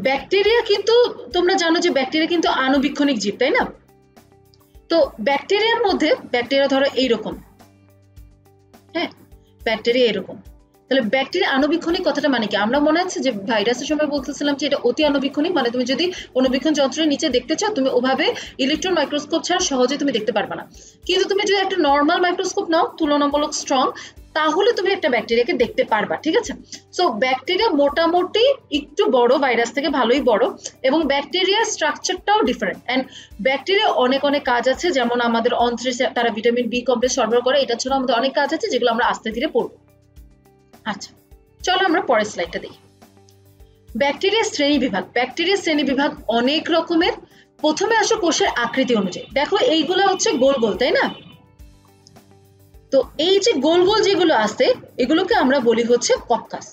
ব্যাকটেরিয়া কিন্তু তোমরা জানো যে ব্যাকটেরিয়া কিন্তু আণুবীক্ষণিক জীব, তাই না? তো ব্যাকটেরিয়ার মধ্যে, ব্যাকটেরিয়া ধরো এইরকম, হ্যাঁ ব্যাকটেরিয়া এরকম, তাহলে ব্যাকটেরিয়া আণুবীক্ষণিক কথাটা মানে কি? আমরা মনে আছে যে ভাইরাসের সময় বলতেছিলাম যে এটা অতি আণুবীক্ষণিক, মানে তুমি যদি অণুবীক্ষণ যন্ত্রের নিচে দেখতে চাও, তুমি ওভাবে ইলেকট্রন মাইক্রোস্কোপ ছাড়া সহজে তুমি দেখতে পারবে না। কিন্তু তুমি যদি একটা নর্মাল মাইক্রোস্কোপ নাও, তুলনামূলক স্ট্রং, তাহলে তুমি একটা ব্যাকটেরিয়াকে দেখতে পারবা, ঠিক আছে? সো ব্যাকটেরিয়া মোটামুটি একটু বড়, ভাইরাস থেকে ভালোই বড়, এবং ব্যাকটেরিয়ার স্ট্রাকচারটাও ডিফারেন্ট। এন্ড ব্যাকটেরিয়া অনেক অনেক কাজ আছে, যেমন আমাদের অন্ত্রে তারা ভিটামিন বি কমপ্লেক্স সরবরাহ করে, এটা ছাড়াও আমাদের অনেক কাজ আছে যেগুলো আমরা আস্তে ধীরে পড়বো। আচ্ছা চলো আমরা পরের স্লাইডটা দেখি। ব্যাকটেরিয়া শ্রেণী বিভাগ। ব্যাকটেরিয়া শ্রেণী বিভাগ অনেক রকমের। প্রথমে আসো কোষের আকৃতি অনুযায়ী। দেখো এইগুলো হচ্ছে গোল গোল, তাই না? তো এই যে গোল গোল যেগুলো আছে, এগুলোকে আমরা বলি হচ্ছে কক্কাস।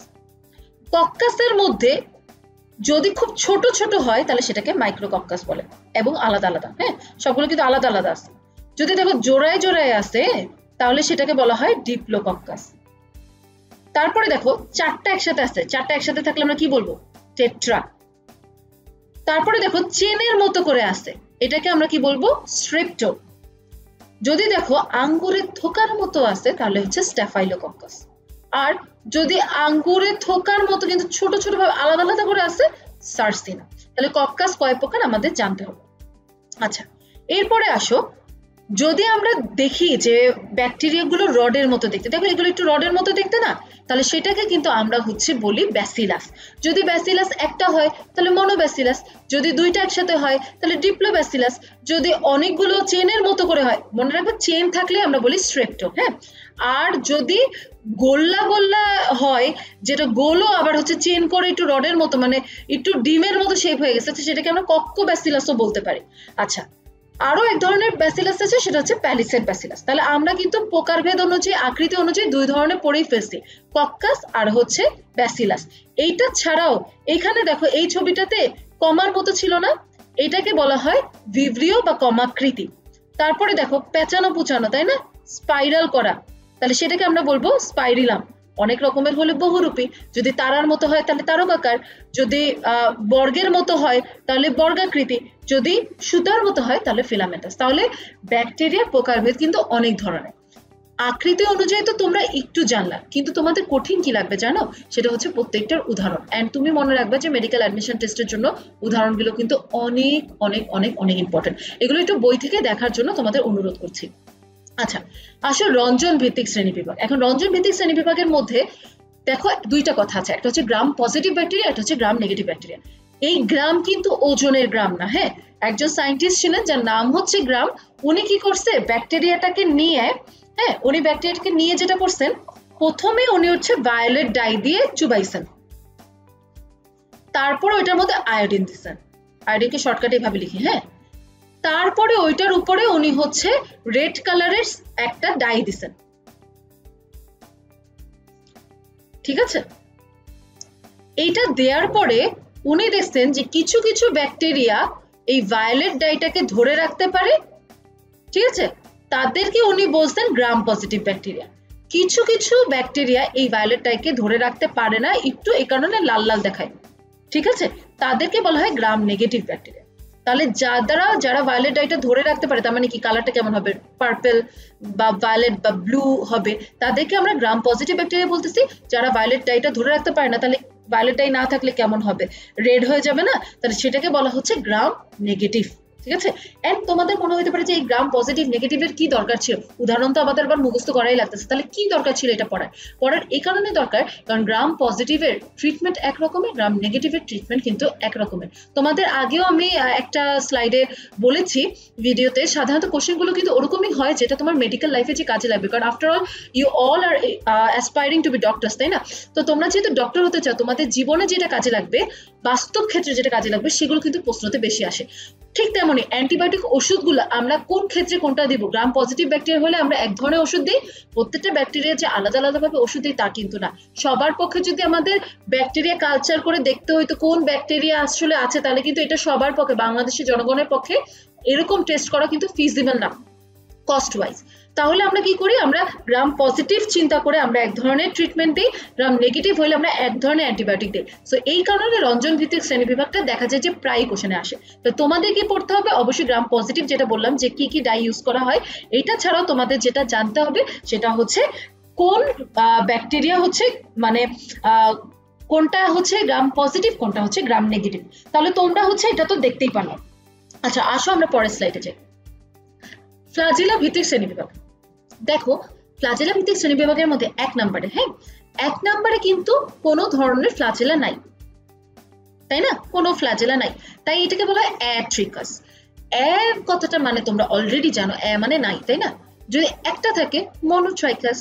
কক্কাসের মধ্যে যদি খুব ছোট ছোট হয় তাহলে সেটাকে মাইক্রোকক্কাস বলে, এবং আলাদা আলাদা, হ্যাঁ সবগুলো কিন্তু আলাদা আলাদা আছে। যদি দেখো জোড়ায় জোড়ায় আছে তাহলে সেটাকে বলা হয় ডিপ্লোকক্কাস। তারপরে দেখো চারটা একসাথে আছে, চারটা একসাথে থাকলে আমরা কি বলবো? টেট্রা। তারপরে দেখো চেনের মতো করে আছে, এটাকে আমরা কি বলবো? স্ট্রেপ্টো। যদি দেখো আঙ্গুরের থোকার মতো আছে তাহলে হচ্ছে স্ট্যাফাইলোকক্কাস। আর যদি আঙ্গুরের থোকার মতো কিন্তু ছোট ছোট ভাবে আলাদা আলাদা করে আছে, সার্সিনা। তাহলে কক্কাস কয় প্রকার আমাদের জানতে হবে। আচ্ছা এরপরে আসো, যদি আমরা দেখি যে ব্যাকটেরিয়া গুলো রডের মতো দেখতে, দেখো এগুলো একটু রডের মতো দেখতে না, তাহলে সেটাকে কিন্তু আমরা হচ্ছে বলি ব্যাসিলাস। যদি ব্যাসিলাস একটা হয় তাহলে মনোব্যাসিলাস, যদি দুইটা একসাথে হয় তাহলে ডিপ্লোব্যাসিলাস, যদি অনেকগুলো চেনের মতো করে হয়, মনে রাখবে চেন থাকলে আমরা বলি স্ট্রেপ্টো, হ্যাঁ। আর যদি গোল্লা গোল্লা হয়, যেটা গোলও আবার হচ্ছে চেন করে একটু রডের মতো, মানে একটু ডিমের মতো শেপ হয়ে গেছে, সেটাকে আমরা কক্কোব্যাসিলাসও বলতে পারি। আচ্ছা আরো এক ধরনের ব্যাসিলাস আছে, সেটা হচ্ছে প্যালিসেড ব্যাসিলাস। তাহলে আমরা কিন্তু প্রকারভেদ অনুযায়ী, আকৃতি অনুযায়ী দুই ধরনের পড়েই ফেলছি, কক্কাস আর হচ্ছে ব্যাসিলাস। এইটা ছাড়াও এখানে দেখো এই ছবিটাতে কমার মতো ছিল না, এটাকে বলা হয় ভিব্রিও বা কমাকৃতি। তারপরে দেখো পেঁচানো পুচানো, তাই না, স্পাইরাল করা, তাহলে সেটাকে আমরা বলবো স্পাইরিলাম। অনেক রকমের হলে বহুরূপী, যদি তারার মতো হয় তাহলে তারকাকার, যদি বর্গের মতো হয় তাহলে বর্গাকৃতি, যদি সুতার মতো হয় তাহলে ফিলামেন্টাস। তাহলে ব্যাকটেরিয়ার প্রকারভেদ কিন্তু অনেক ধরনের। আকৃতি অনুযায়ী তো তোমরা একটু জানলা, কিন্তু তোমাদের কঠিন কি লাগবে জানো? সেটা হচ্ছে প্রত্যেকটার উদাহরণ। এন্ড তুমি মনে রাখবে যে মেডিকেল অ্যাডমিশন টেস্টের জন্য উদাহরণগুলো কিন্তু অনেক অনেক অনেক অনেক ইম্পর্টেন্ট। এগুলো একটু বই থেকে দেখার জন্য তোমাদের অনুরোধ করছি। আচ্ছা আসলে রঞ্জন ভিত্তিক শ্রেণী বিভাগ। এখন রঞ্জন ভিত্তিক শ্রেণী বিভাগের মধ্যে দেখো দুইটা কথা আছে, একটা হচ্ছে গ্রাম পজিটিভ ব্যাকটেরিয়া, একটা হচ্ছে গ্রাম নেগেটিভ ব্যাকটেরিয়া। এই গ্রাম কিন্তু ওজনের গ্রাম না, হ্যাঁ। একজন সায়েন্টিস্ট ছিলেন যার নাম হচ্ছে গ্রাম, উনি কি করছে ব্যাকটেরিয়াটাকে নিয়ে, হ্যাঁ উনি ব্যাকটেরিয়াটাকে নিয়ে যেটা করছেন, প্রথমে উনি হচ্ছে ভায়োলেট ডাই দিয়ে চুবাইছেন, তারপরে ওইটার মধ্যে আয়োডিন দিচ্ছেন, আয়োডিনকে শর্টকাটে ভাবে লিখি, হ্যাঁ। তারপরে ওইটার উপরে উনি হচ্ছে রেড কালারের একটা ডাই দিছেন, ঠিক আছে? এইটা দেওয়ার পরে উনি দেখছেন যে কিছু কিছু ব্যাকটেরিয়া এই ভায়োলেট ডাইটাকে ধরে রাখতে পারে, ঠিক আছে? তাদেরকে উনি বলছেন গ্রাম পজিটিভ ব্যাকটেরিয়া। কিছু কিছু ব্যাকটেরিয়া এই ভায়োলেট ডাইকে ধরে রাখতে পারে না, একটু এই কারণে লাল লাল দেখায়, ঠিক আছে? তাদেরকে বলা হয় গ্রাম নেগেটিভ ব্যাকটেরিয়া। তাহলে যারা ভায়োলেট ডাইটা ধরে রাখতে পারে, তার মানে কি কালারটা কেমন হবে, পার্পল বা ভায়োলেট বা ব্লু হবে, তাদেরকে আমরা গ্রাম পজিটিভ ব্যাকটেরিয়া বলতেছি। যারা ভায়োলেট ডাইটা ধরে রাখতে পারে না, তাহলে ভায়োলেট ডাই না থাকলে কেমন হবে, রেড হয়ে যাবে না, তাহলে সেটাকে বলা হচ্ছে গ্রাম নেগেটিভ, ঠিক আছে? এন্ড তোমাদের মনে হতে পারে যে এই গ্রাম পজিটিভ নেগেটিভের কি দরকার ছিল, উদাহরণ তো আমাদের আবার মুখস্থ করাই লাগতেছে, তাহলে কি দরকার ছিল এটা পড়ার এই কারণে দরকার, কারণ গ্রাম পজিটিভের ট্রিটমেন্ট এক রকমের, গ্রাম নেগেটিভের ট্রিটমেন্ট কিন্তু এক রকমের। তোমাদের আগেও আমি একটা স্লাইডে বলেছি ভিডিওতে, সাধারণত কোশ্চেনগুলো কিন্তু ওরকমই হয় যেটা তোমার মেডিকেল লাইফে যে কাজে লাগবে, কারণ after all you all are aspiring to be doctors, তাই না? তো তোমরা যেহেতু ডক্টর হতে চাও, তোমাদের জীবনে যেটা কাজে লাগবে, বাস্তব ক্ষেত্রে যেটা কাজে লাগবে, সেগুলো কিন্তু প্রশ্নতে বেশি আসে। ঠিক তেমনি অ্যান্টিবায়োটিক ওষুধগুলো আমরা কোন ক্ষেত্রে কোনটা দিব, গ্রাম পজিটিভ ব্যাকটেরিয়া হলে আমরা এক ধরনের ওষুধ দিই, প্রত্যেকটা ব্যাকটেরিয়া যে আলাদা আলাদাভাবে ওষুধ দিই তা কিন্তু না। সবার পক্ষে যদি আমাদের ব্যাকটেরিয়া কালচার করে দেখতে হইতো কোন ব্যাকটেরিয়া আসলে আছে, তাহলে কিন্তু এটা সবার পক্ষে, বাংলাদেশের জনগণের পক্ষে এরকম টেস্ট করা কিন্তু ফিজিবল না কস্ট ওয়াইজ। তাহলে আমরা কি করি, আমরা গ্রাম পজিটিভ চিন্তা করে আমরা এক ধরনের ট্রিটমেন্ট দিই, গ্রাম নেগেটিভ হলে আমরা এক ধরনের অ্যান্টিবায়োটিক দিই। সো এই কারণে রঞ্জন ভিত্তিক শ্রেণী বিভাগটা দেখা যায় যে প্রায় কোশ্চেনে আসে। তো তোমাদের কি পড়তে হবে, অবশ্যই গ্রাম পজিটিভ যেটা বললাম যে কি কি ডাই ইউজ করা হয়, এটা ছাড়াও তোমাদের যেটা জানতে হবে সেটা হচ্ছে কোন ব্যাকটেরিয়া হচ্ছে মানে কোনটা হচ্ছে গ্রাম পজিটিভ, কোনটা হচ্ছে গ্রাম নেগেটিভ। তাহলে তোমরা হচ্ছে এটা তো দেখতেই পারলাম। আচ্ছা, আসো আমরা পরের স্লাইডে যাই। ফ্লাজেলা ভিত্তিক শ্রেণীবিভাগ। দেখো, ফ্লাজেলা ভিত্তিক শ্রেণীবিভাগের মধ্যে এক নম্বরে, হ্যাঁ, এক নম্বরে কিন্তু কোনো ধরনের ফ্লাজেলা নাই, তাই না? কোনো ফ্লাজেলা নাই, তাই এটাকে বলা হয় অ্যাট্রিকাস। কথাটা মানে তোমরা অলরেডি জানো, মানে নাই, তাই না? যদি একটা থাকে মনোট্রাইকাস,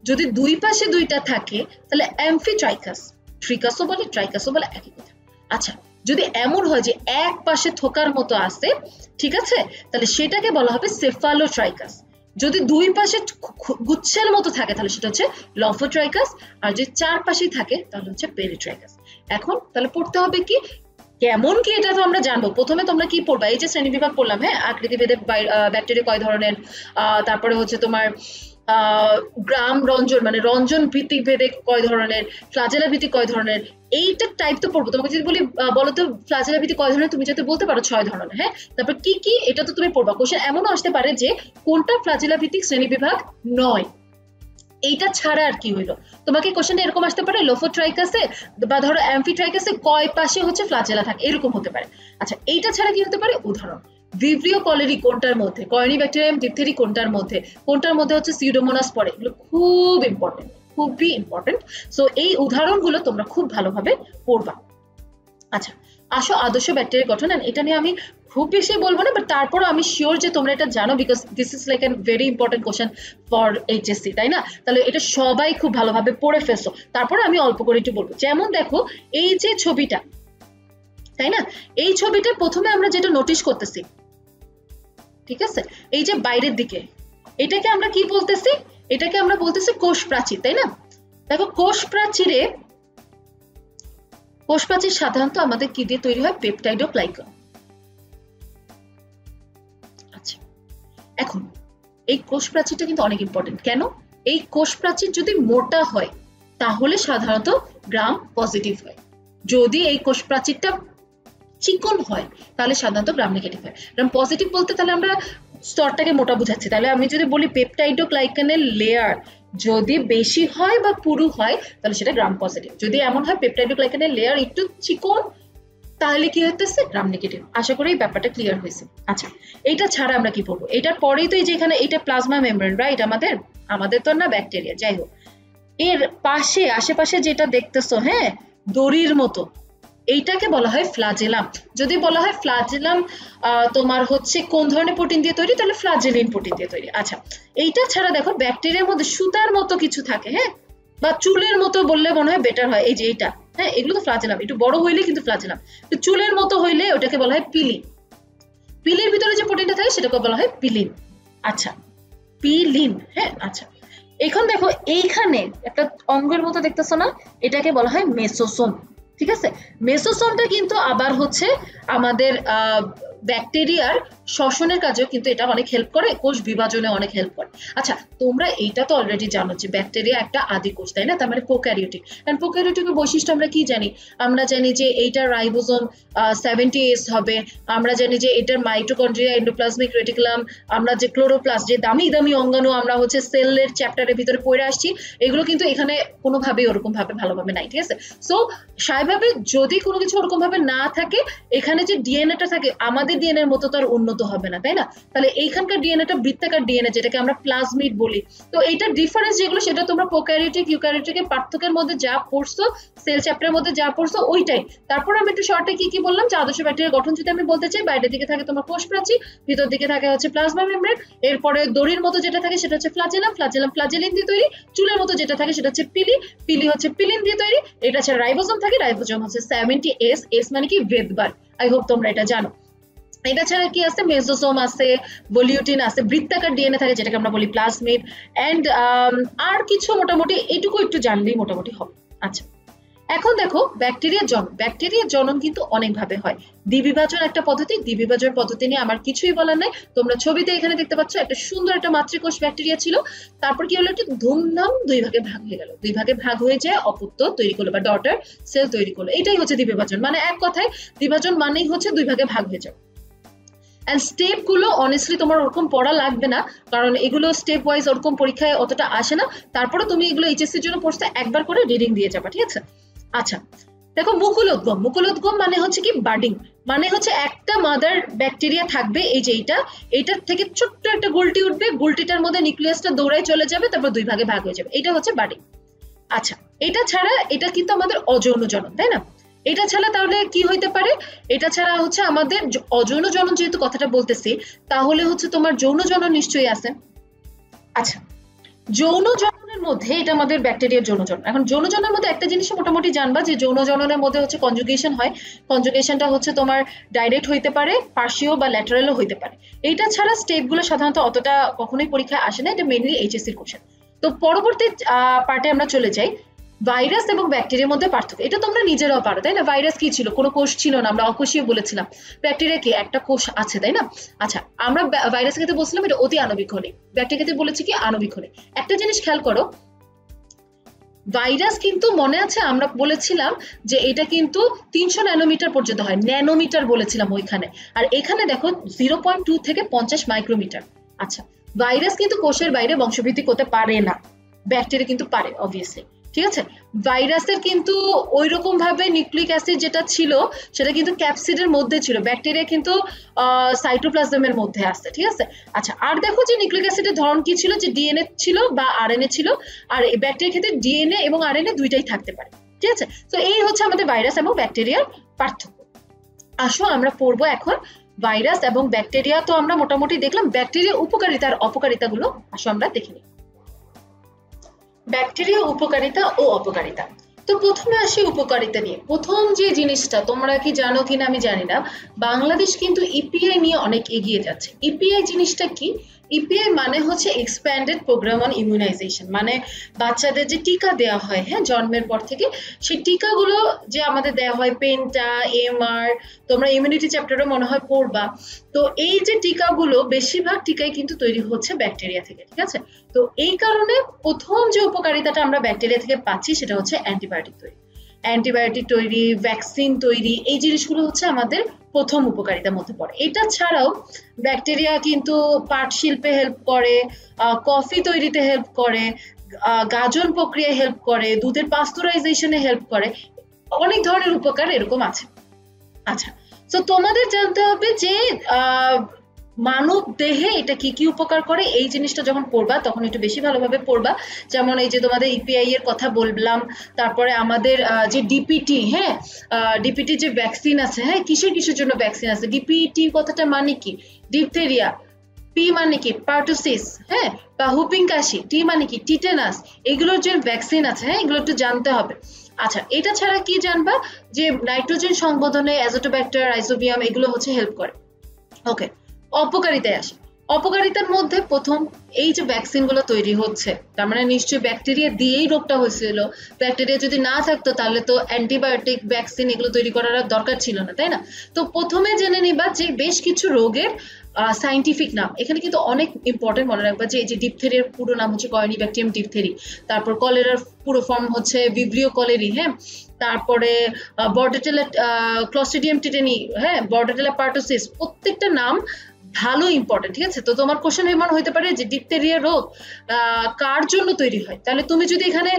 যদি দুই পাশে দুইটা থাকে তাহলে অ্যামফিট্রাইকাস, ট্রিকাসও বলে ট্রাইকাসও বলে, একই কথা। আচ্ছা, যদি এমন হয় যে এক পাশে থোকার মতো আছে, ঠিক আছে, তাহলে সেটাকে বলা হবে সেফালোট্রাইকাস। যদি দুই পাশে গুচ্ছের মতো থাকে তাহলে সেটা হচ্ছে লফোট্রাইকাস, আর যদি চার পাশেই থাকে তাহলে হচ্ছে পেরিট্রাইকাস। এখন তাহলে পড়তে হবে কি, কেমন কি এটা তো আমরা জানবো। প্রথমে তোমরা কি পড়বা, এই যে শ্রেণী বিভাগ পড়লাম, হ্যাঁ, আকৃতিভেদে ব্যাকটেরিয়া কয় ধরনের, তারপরে হচ্ছে তোমার গ্রাম রঞ্জন মানে রঞ্জন ভিত্তিক ভেদে কয় ধরনের, ফ্লাজেলা ভিত্তিক কয় ধরনের, এইটা টাইপ তো পড়বো। তোমাকে যদি বলি বলো তো ফ্লাজেলা ভিত্তিক কয় ধরনের, তুমি যাতে বলতে পারো 6 ধরনের, হ্যাঁ, তারপর কি কি এটা তো তুমি পড়বা। কোশ্চেন এমনও আসতে পারে যে কোনটা ফ্লাজেলা ভিত্তিক শ্রেণী বিভাগ নয়, এইটা ছাড়া আর কি হইলো। তোমাকে কোশ্চেনটা এরকম আসতে পারে, লোফোট্রাইকাসে বা ধরো অ্যামফিট্রাইকাসে কয় পাশে হচ্ছে ফ্লাজেলা থাকে, এরকম হতে পারে। আচ্ছা, এইটা ছাড়া কি হতে পারে, উদাহরণ ভিব্রিও কলেরি কোনটার মধ্যে, কর্নিব্যাকটেরিয়াম ডিপথেরি কোনটার মধ্যে হচ্ছে সিউডোমোনাস পড়ে, এগুলো খুব ইম্পর্টেন্ট, খুবই ইম্পর্টেন্ট। সো এই উদাহরণগুলো তোমরা খুব ভালোভাবে পড়বা। আচ্ছা, আসো আদর্শ ব্যাকটেরিয়ার গঠন। এটা নিয়ে আমি খুব বেশি বলবো না, বাট তারপরও আমি শিওর যে তোমরা এটা জানো, because this is like a very important question for HSC, তাই না? তাহলে এটা সবাই খুব ভালোভাবে পড়ে ফেলছো। তারপরে আমি অল্প করে একটু বলবো। যেমন দেখো এই যে ছবিটা, তাই না, এই ছবিটা প্রথমে আমরা যেটা নোটিশ করতেছি, ঠিক আছে, এই যে বাইরের দিকে, এটাকে আমরা কি বলতেছি, এটাকে আমরা বলতেছি কোষ প্রাচীর, তাই না? দেখো কোষ প্রাচীর সাধারণত আমাদের কি দিয়ে তৈরি হয়, পেপটাইড ও গ্লাইকন। আচ্ছা, এখন এই কোষ প্রাচীরটা কিন্তু অনেক ইম্পর্টেন্ট। কেন? এই কোষ প্রাচীর যদি মোটা হয় তাহলে সাধারণত গ্রাম পজিটিভ হয়, যদি এই কোষ প্রাচীরটা চিকন হয় তাহলে সাধারণত গ্রাম নেগেটিভ হয়। গ্রাম পজিটিভ বলতে তাহলে আমরা স্তরটাকে মোটা বুঝাচ্ছি। তাহলে আমি যদি বলি পেপটাইড ও গ্লাইকানের লেয়ার যদি বেশি হয় বা পুরু হয় তাহলে সেটা গ্রাম পজিটিভ। যদি এমন হয় পেপটাইড ও গ্লাইকানের লেয়ার একটু চিকন তাহলে কি হতেছে, গ্রাম নেগেটিভ। আশা করি এই ব্যাপারটা ক্লিয়ার হয়েছে। আচ্ছা, এইটা ছাড়া আমরা কি পড়বো, এটার পরেই তো এই যে এখানে এটা প্লাজমা মেমব্রেন, রাইট? আমাদের তো না ব্যাকটেরিয়া, যাই হোক, এর পাশে আশেপাশে যেটা দেখতেছো, হ্যাঁ, দড়ির মতো, এইটাকে বলা হয় ফ্লাজেলাম। যদি বলা হয় ফ্লাজেলাম তোমার হচ্ছে কোন ধরনের প্রোটিন দিয়ে তৈরি, তাহলে ফ্লাজেলিন প্রোটিন দিয়ে তৈরি। আচ্ছা, এইটা ছাড়া দেখো ব্যাকটেরিয়ার মধ্যে সুতার মতো কিছু থাকে, হ্যাঁ, বা চুলের মতো বললে মনে হয় বেটার হয়, এই যে এইটা, হ্যাঁ, এগুলো তো ফ্লাজেলাম। একটু বড় হইলে কিন্তু ফ্লাজেলাম, চুলের মতো হইলে ওটাকে বলা হয় পিলি। পিলির ভিতরে যে প্রোটিনটা থাকে সেটাকে বলা হয় পিলিন। আচ্ছা, পিলিন, হ্যাঁ। আচ্ছা, এখন দেখো এইখানে একটা অঙ্গের মতো দেখতেছো না, এটাকে বলা হয় মেসোসোম। ঠিক আছে, মেসোসোমটা কিন্তু আবার হচ্ছে আমাদের ব্যাকটেরিয়ার শ্বসনের কাজেও কিন্তু এটা অনেক হেল্প করে, কোষ বিভাজনে অনেক হেল্প করে। আচ্ছা, তোমরা এইটা তো অলরেডি জানো যে ব্যাকটেরিয়া একটা আদি কোষ, তাই না? তার মানে প্রোক্যারিওটিক। এন্ড প্রোক্যারিওটিকের বৈশিষ্ট্য আমরা কি জানি? আমরা জানি যে এইটার রাইবোজোম 70S হবে, আমরা জানি যে এটার মাইটোকন্ড্রিয়া, এন্ডোপ্লাজমিক রেটিকুলাম, আমরা যে ক্লোরোপ্লাস্ট, যে দামি দামি অঙ্গাণু আমরা হচ্ছে সেলের চ্যাপ্টারের ভিতরে পড়ে আসছি, এগুলো কিন্তু এখানে কোনোভাবেই ওরকম ভাবে ভালোভাবে নাই। ঠিক আছে, সো স্বাভাবিক যদি কোনো কিছু ওরকম ভাবে না থাকে, এখানে যে ডিএনএটা থাকে আমাদের ডিএনএ এর মতো তো আর উন্নত হবে না, তাই না? তাহলে এইখানকার ডিএনএটা বৃত্তাকার ডিএনএ, যেটাকে আমরা প্লাজমিড বলি। তো এইটার ডিফারেন্স যেগুলো, সেটা তোমরা প্রোক্যারিওটিক ইউক্যারিওটিকের পার্থক্যের মধ্যে যা পড়ছো, সেল চ্যাপ্টারের মধ্যে যা পড়ছো ওইটাই। তারপর আমি একটু শর্টে কি কি বললাম, যে আদর্শ ব্যাকটেরিয়ার গঠন যদি আমি বলতে চাই, বাইরের দিকে থাকে তোমার কোষ প্রাচীর, ভিতর দিকে থাকে হচ্ছে প্লাজমা মেমব্রেন, এরপরে দড়ির মতো যেটা থাকে সেটা হচ্ছে ফ্লাজেলাম, ফ্লাজেলাম ফ্লাজেলিন দিয়ে তৈরি, চুলের মতো যেটা থাকে সেটা হচ্ছে পিলি, পিলি হচ্ছে পিলিন দিয়ে তৈরি, এটা হচ্ছে রাইবোজোম থাকে, রাইবোজোম হচ্ছে 70S, এস মানে কি ভেদবার, আই হোপ তোমরা এটা জানো। এটা ছাড়া কি আছে? মেসোসোম আছে, ভলিউটিন আছে, বৃত্তাকার ডিএনএ থাকে যেটাকে আমরা বলি প্লাজমিড, এন্ড আর কিছু মোটামুটি এইটুকু একটু জানলেই মোটামুটি হবে। আচ্ছা, এখন দেখো ব্যাকটেরিয়ার জন্ম। ব্যাকটেরিয়ার জন্ম কিন্তু অনেক ভাবে হয়। দ্বিবিভাজন একটা পদ্ধতি, দ্বিবিভাজন পদ্ধতি নিয়ে আমার কিছুই বলার নাই। তোমরা ছবিতে এখানে দেখতে পাচ্ছ একটা সুন্দর একটা মাতৃকোষ ব্যাকটেরিয়া ছিল, তারপর কি হলো, একটু ধুমধাম দুই ভাগে ভাগ হয়ে গেল, দুই ভাগে ভাগ হয়ে যায় অপুত্র তৈরি করলো বা ডটার সেল তৈরি করলো। এটাই হচ্ছে দ্বিবিভাজন, মানে এক কথায় দ্বিভাজন মানেই হচ্ছে দুই ভাগে ভাগ হয়ে যাবে। এন্ড স্টেপ গুলো অনেস্টলি তোমার ওরকম পড়া লাগবে না, কারণ এগুলো স্টেপ ওয়াইজ ওরকম পরীক্ষায় অতটা আসে না। তারপরে তুমি এগুলো এইচএসসির জন্য পড়তে একবার করে রিডিং দিয়ে যাবা, ঠিক আছে? আচ্ছা, দেখো মুকুলোদ্গম। মুকুলোদ্গম মানে হচ্ছে কি বাডিং, মানে হচ্ছে একটা মাদার ব্যাকটেরিয়া থাকবে, এই যে এইটার থেকে ছোট্ট একটা গুলটি উঠবে, গুলটিটার মধ্যে নিউক্লিয়াসটা দৌড়ায় চলে যাবে, তারপর দুই ভাগে ভাগ হয়ে যাবে, এটা হচ্ছে বাডিং। আচ্ছা, এটা ছাড়া এটা কিন্তু আমাদের অযৌন জনন, তাই না? এটা ছাড়া তাহলে কি হইতে পারে? এটা ছাড়া হচ্ছে আমাদের অযৌন জনন, যেহেতু কথাটা বলতেছি, তাহলে হচ্ছে তোমার যৌন জনন নিশ্চয়ই আছে। আচ্ছা, যৌন জননের মধ্যে এটা আমাদের ব্যাকটেরিয়ার যৌন জনন। এখন যৌন জননের মধ্যে একটা জিনিস মোটামুটি জানবা, যে যৌন জননের মধ্যে হচ্ছে কনজুগেশন হয়। কনজুগেশনটা হচ্ছে তোমার ডাইরেক্ট হইতে পারে, পার্শিও বা ল্যাটারালও হইতে পারে। এইটা ছাড়া স্টেপগুলো সাধারণত অতটা কখনোই পরীক্ষায় আসে না, এটা মেইনলি এইচএসসির কোশ্চেন। তো পরবর্তী পার্টে আমরা চলে যাই, ভাইরাস এবং ব্যাকটেরিয়ার মধ্যে পার্থক্য। এটা তোমরা নিজেরাও পারো, তাই না? ভাইরাস কি ছিল? কোনো কোষ ছিল না, আমরা অকোষীয় বলেছিলাম। ব্যাকটেরিয়া কি? একটা কোষ আছে, তাই না? আচ্ছা, আমরা ভাইরাস ক্ষেত্রে বলছিলাম এটা অতি আণবিক খনিক, ব্যাকটেরিয়া ক্ষেত্রে বলেছি কি আণবিক খনিক। একটা জিনিস খেয়াল করো, ভাইরাস কিন্তু মনে আছে আমরা বলেছিলাম যে এটা কিন্তু 300 ন্যানোমিটার পর্যন্ত হয়, ন্যানোমিটার বলেছিলাম ওইখানে, আর এখানে দেখো 0.2 থেকে 50 মাইক্রোমিটার। আচ্ছা, ভাইরাস কিন্তু কোষের বাইরে বংশবৃদ্ধি করতে পারে না, ব্যাকটেরিয়া কিন্তু পারে অবভিয়াসলি। ঠিক আছে, ভাইরাসের কিন্তু ওই রকম ভাবে নিউক্লিক অ্যাসিড যেটা ছিল সেটা কিন্তু ক্যাপসিডের মধ্যে ছিল, ব্যাকটেরিয়া কিন্তু সাইটোপ্লাজমের মধ্যে আছে। ঠিক আছে, আচ্ছা, আর দেখো যে নিউক্লিক অ্যাসিডের ধরন কি ছিল, যে ডিএনএ ছিল বা আরএনএ ছিল, আর ব্যাকটেরিয়ার ক্ষেত্রে ডিএনএ এবং আরএনএ দুইটাই থাকতে পারে। ঠিক আছে, তো এই হচ্ছে আমাদের ভাইরাস এবং ব্যাকটেরিয়ার পার্থক্য। আসো আমরা পড়বো এখন ভাইরাস এবং ব্যাকটেরিয়া। তো আমরা মোটামুটি দেখলাম ব্যাকটেরিয়ার উপকারিতা আর অপকারিতা গুলো, আসো আমরা দেখে নিই। ব্যাকটেরিয়া উপকারিতা ও অপকারিতা। তো প্রথমে আসি উপকারিতা নিয়ে। প্রথম যে জিনিসটা, তোমরা কি জানো কিনা আমি জানি না, বাংলাদেশ কিন্তু ইপিআই নিয়ে অনেক এগিয়ে যাচ্ছে। ইপিআই জিনিসটা কি? ইপিআই মানে হচ্ছে এক্সপ্যান্ডেড প্রোগ্রাম অন ইমিউনাইজেশন, মানে বাচ্চাদের যে টিকা দেওয়া হয়, হ্যাঁ, জন্মের পর থেকে, সেই টিকাগুলো যে আমাদের দেওয়া হয়, পেন্টা, এমআর, তোমরা ইমিউনিটি চ্যাপ্টারে মনে হয় পড়বা। তো এই যে টিকাগুলো, বেশিরভাগ টিকাই কিন্তু তৈরি হচ্ছে ব্যাকটেরিয়া থেকে। ঠিক আছে, তো এই কারণে প্রথম যে উপকারিতাটা আমরা ব্যাকটেরিয়া থেকে পাচ্ছি সেটা হচ্ছে অ্যান্টিবায়োটিক তৈরি। অ্যান্টিবায়োটিক তৈরি, ভ্যাকসিন তৈরি, এই জিনিসগুলো হচ্ছে আমাদের প্রথম উপকারিতার মধ্যে পড়ে। এটা ছাড়াও ব্যাকটেরিয়া কিন্তু পাট শিল্পে হেল্প করে, কফি তৈরিতে হেল্প করে, গাজন প্রক্রিয়ায় হেল্প করে, দুধের পাস্তুরাইজেশনে হেল্প করে, অনেক ধরনের উপকার এরকম আছে। আচ্ছা, তো তোমাদের জানতে হবে যে মানব দেহে এটা কি কি উপকার করে। এই জিনিসটা যখন পড়বা তখন একটু বেশি ভালোভাবে পড়বা। যেমন এই যে তোমাদের ইপিআই এর কথা বললাম, তারপরে আমাদের যে ডিপিটি, হ্যাঁ, ডিপিটি যে ভ্যাকসিন আছে, হ্যাঁ, কিসের জন্য ভ্যাকসিন আছে, ডিপিটি কথাটা মানে কি, ডিপথেরিয়া, পি মানে কি পার্টুসিস, হ্যাঁ, বা হুপিং কাশি, টি মানে কি টিটেনাস, এগুলোর যে ভ্যাকসিন আছে, হ্যাঁ, এগুলো একটু জানতে হবে। আচ্ছা, এটা ছাড়া কি জানবা, যে নাইট্রোজেন সংবধনে অ্যাজোটোব্যাক্টার, রাইজোবিয়াম, এগুলো হচ্ছে হেল্প করে। ওকে, অপকারিতায় আসে। অপকারিতার মধ্যে প্রথম এই যে ভ্যাকসিনগুলো তৈরি হচ্ছে, তার মানে নিশ্চয়ই ব্যাকটেরিয়া দিয়েই রোগটা হয়েছিল। ব্যাকটেরিয়া যদি না থাকতো তাহলে তো অ্যান্টিবায়োটিক ভ্যাকসিন এগুলো তৈরি করার দরকার ছিল না, তাই না? তো প্রথমে জেনে নিবা যে বেশ কিছু রোগের সাইন্টিফিক নাম। এখানে কিন্তু অনেক ইম্পর্টেন্ট মনে রাখবা যে এই যে ডিপথেরিয়ার পুরো নাম হচ্ছে কর্নিব্যাকটেরিয়াম ডিপথেরি, তারপর কলেরার পুরো ফর্ম হচ্ছে ভিব্রিও কলেরি, হ্যাঁ, তারপরে বর্ডেটেলা ক্লস্ট্রিডিয়াম টিটেনি, হ্যাঁ, বর্ডেটেলা পার্টোসিস, প্রত্যেকটা নাম ভালো ইম্পর্টেন্ট, ঠিক আছে? তো তোমার কোশ্চেন এমন হতে পারে যে ডিপথেরিয়া রোগ কার জন্য তৈরি হয়, তাহলে তুমি যদি এখানে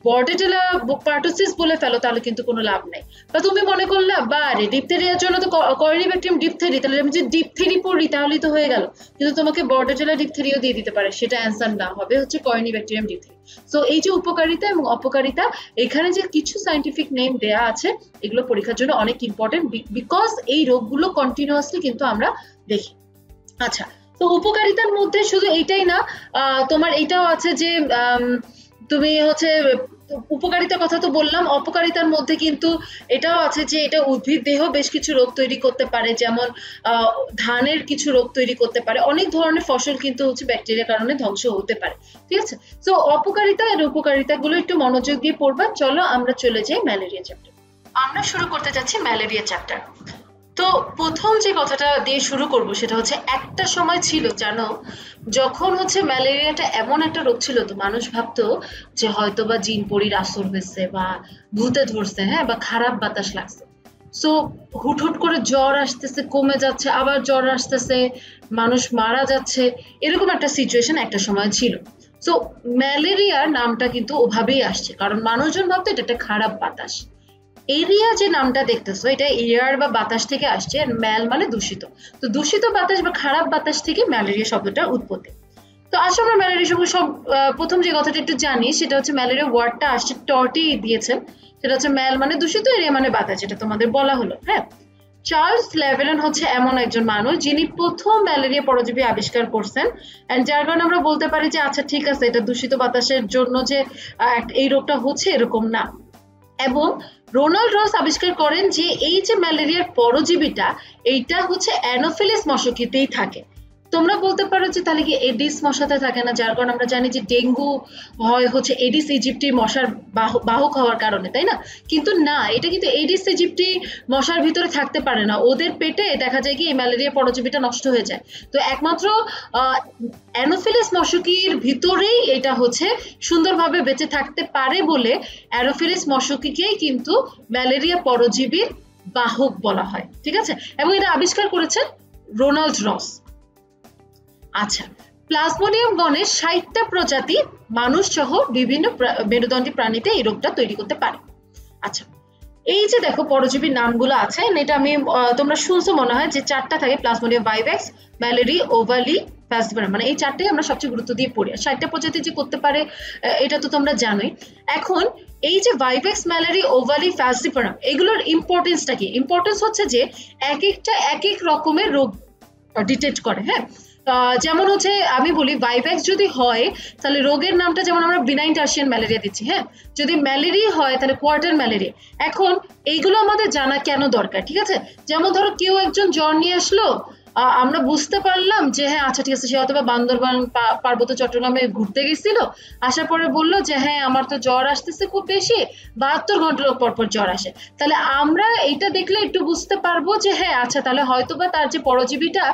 বর্ডেটেলা পার্টোসিস বলে ফেলো তাহলে কিন্তু কোনো লাভ নাই। বা তুমি মনে করলা বারে ডিপথেরিয়ার জন্য তো কর্নিব্যাকটেরিয়াম ডিপথেরি, তাহলে আমি যে ডিপথেরি পড়ি তাহলেই তো হয়ে গেল, কিন্তু তোমাকে বর্ডেটেলা ডিপথেরিও দিয়ে দিতে পারে, সেটা অ্যান্সার না হবে হচ্ছে কর্নিব্যাকটেরিয়াম ডিপথেরি। সো এই যে উপকারিতা এবং অপকারিতা, এখানে যে কিছু সাইন্টিফিক নেম দেয়া আছে এগুলো পরীক্ষার জন্য অনেক ইম্পর্টেন্ট, বিকজ এই রোগগুলো কন্টিনিউয়াসলি কিন্তু আমরা দেখি। আচ্ছা, তো উপকারিতার মধ্যে শুধু এইটাই না, তোমার এইটাও আছে যে তুমি হচ্ছে উপকারিতার কথা তো বললাম, অপকারিতার মধ্যে কিন্তু এটাও আছে যে এটা উদ্ভিদ দেহ বেশ কিছু রোগ তৈরি করতে পারে, যেমন ধানের কিছু রোগ তৈরি করতে পারে, অনেক ধরনের ফসল কিন্তু হচ্ছে ব্যাকটেরিয়ার কারণে ধ্বংস হতে পারে, ঠিক আছে? তো অপকারিতা আর উপকারিতা গুলো একটু মনোযোগ দিয়ে পড়বা। চলো আমরা চলে যাই ম্যালেরিয়া চ্যাপ্টার। আমরা শুরু করতে যাচ্ছি ম্যালেরিয়া চ্যাপ্টার। তো প্রথম যে কথাটা দিয়ে শুরু করব সেটা হচ্ছে একটা সময় ছিল জানো যখন হচ্ছে ম্যালেরিয়াটা এমন একটা রোগ ছিল, তো মানুষ ভাবতো যে হয়তো বা জিন পরির আসর হয়েছে বা ভূতে ধরছে, হ্যাঁ, বা খারাপ বাতাস লাগছে। সো হুট করে জ্বর আসতেছে, কমে যাচ্ছে, আবার জ্বর আসতেছে, মানুষ মারা যাচ্ছে, এরকম একটা সিচুয়েশন একটা সময় ছিল। সো ম্যালেরিয়ার নামটা কিন্তু ওভাবেই আসছে, কারণ মানুষজন ভাবতো এটা একটা খারাপ বাতাস। এরিয়া যে নামটা দেখতেছো এটা এয়ার বা বাতাস থেকে আসছে, আর ম্যাল মানে দূষিত। তো দূষিত বাতাস বা খারাপ বাতাস থেকে ম্যালেরিয়া শব্দটার উৎপত্তি। তো আসলে আমরা ম্যালেরিয়া সম্পর্কে সব প্রথম যে কথাটা একটু জানি সেটা হচ্ছে ম্যালেরিয়া ওয়ার্ডটা আসছে টর্টি দিয়েছেন, সেটা হচ্ছে ম্যাল মানে দূষিত, এরিয়া মানে বাতাস, যেটা তোমাদের বলা হলো, হ্যাঁ। চার্লস লেভেলেন হচ্ছে এমন একজন মানুষ যিনি প্রথম ম্যালেরিয়া পরজীবী আবিষ্কার করছেন, এন্ড যার কারণে আমরা বলতে পারি যে আচ্ছা ঠিক আছে এটা দূষিত বাতাসের জন্য যে এই রোগটা হচ্ছে এরকম না। এবং রোনাল্ড রস আবিষ্কার করেন যে এই যে ম্যালেরিয়ার পরজীবীটা এইটা হচ্ছে অ্যানোফিলিস মশকিতেই থাকে। তোমরা বলতে পারো যে তাহলে কি এডিস মশাতে থাকে না, যার কারণে আমরা জানি যে ডেঙ্গু হয় হচ্ছে এডিস ইজিপ্টি মশার বাহক হওয়ার কারণে, তাই না? কিন্তু না, এটা কিন্তু এডিস ইজিপ্টি মশার ভিতরে থাকতে পারে না, ওদের পেটে দেখা যায় কি এই ম্যালেরিয়া পরজীবীটা নষ্ট হয়ে যায়। তো একমাত্র অ্যানোফিলিস মশকির ভিতরেই এটা হচ্ছে সুন্দরভাবে বেঁচে থাকতে পারে বলে অ্যানোফিলিস মশকিকেই কিন্তু ম্যালেরিয়া পরজীবীর বাহক বলা হয়, ঠিক আছে? এবং এটা আবিষ্কার করেছেন রোনাল্ড রস। আচ্ছা, প্লাজমোডিয়াম গণের 60টা প্রজাতি মানুষ সহ বিভিন্ন মেরুদণ্ডী প্রাণীতে এই রোগটা তৈরি করতে পারে। আচ্ছা, এই যে দেখো পরজীবীর নামগুলো আছে, এটা আমি তোমরা শুনছো মনে হয় যে 4টা থাকে, প্লাজমোডিয়াম ভাইভ্যাক্স, ম্যালেরি, ওভালি, ফ্যালসিপারাম, মানে এই 4টাই আমরা সবচেয়ে গুরুত্ব দিয়ে পড়ি। 60টা প্রজাতি যে করতে পারে এটা তো তোমরা জানোই। এখন এই যে ভাইভ্যাক্স, ম্যালেরি, ওভালি, ফ্যালসিপারাম এগুলোর ইম্পর্টেন্সটা কি? ইম্পর্টেন্স হচ্ছে যে এক একটা এক এক রকমের রোগ ডিটেক্ট করে, হ্যাঁ। যেমন হচ্ছে আমি বলি ভাইভ্যাক্স যদি হয় তাহলে রোগের নামটা যেমন আমরা বিনাইন টার্সিয়ান ম্যালেরিয়া দিচ্ছি, হ্যাঁ। যদি ম্যালেরিয়া হয় তাহলে কোয়ার্টার ম্যালেরিয়া। এখন এইগুলো আমাদের জানা কেন দরকার, ঠিক আছে? যেমন ধরো কেউ একজন জ্বর নিয়ে আসলো, আমরা বুঝতে পারলাম যে হ্যাঁ আচ্ছা ঠিক আছে সে হয়তো বা বান্দরবান পার্বত্য চট্টগ্রামে ঘুরতে গেছিল, আসার পরে বললো যে হ্যাঁ আমার তো জ্বর আসতেছে খুব বেশি, 72 ঘন্টা পর পর জ্বর আসে, তাহলে আমরা এটা দেখলে একটু বুঝতে পারবো যে হ্যাঁ আচ্ছা তাহলে হয়তো বা তার যে পরজীবীটা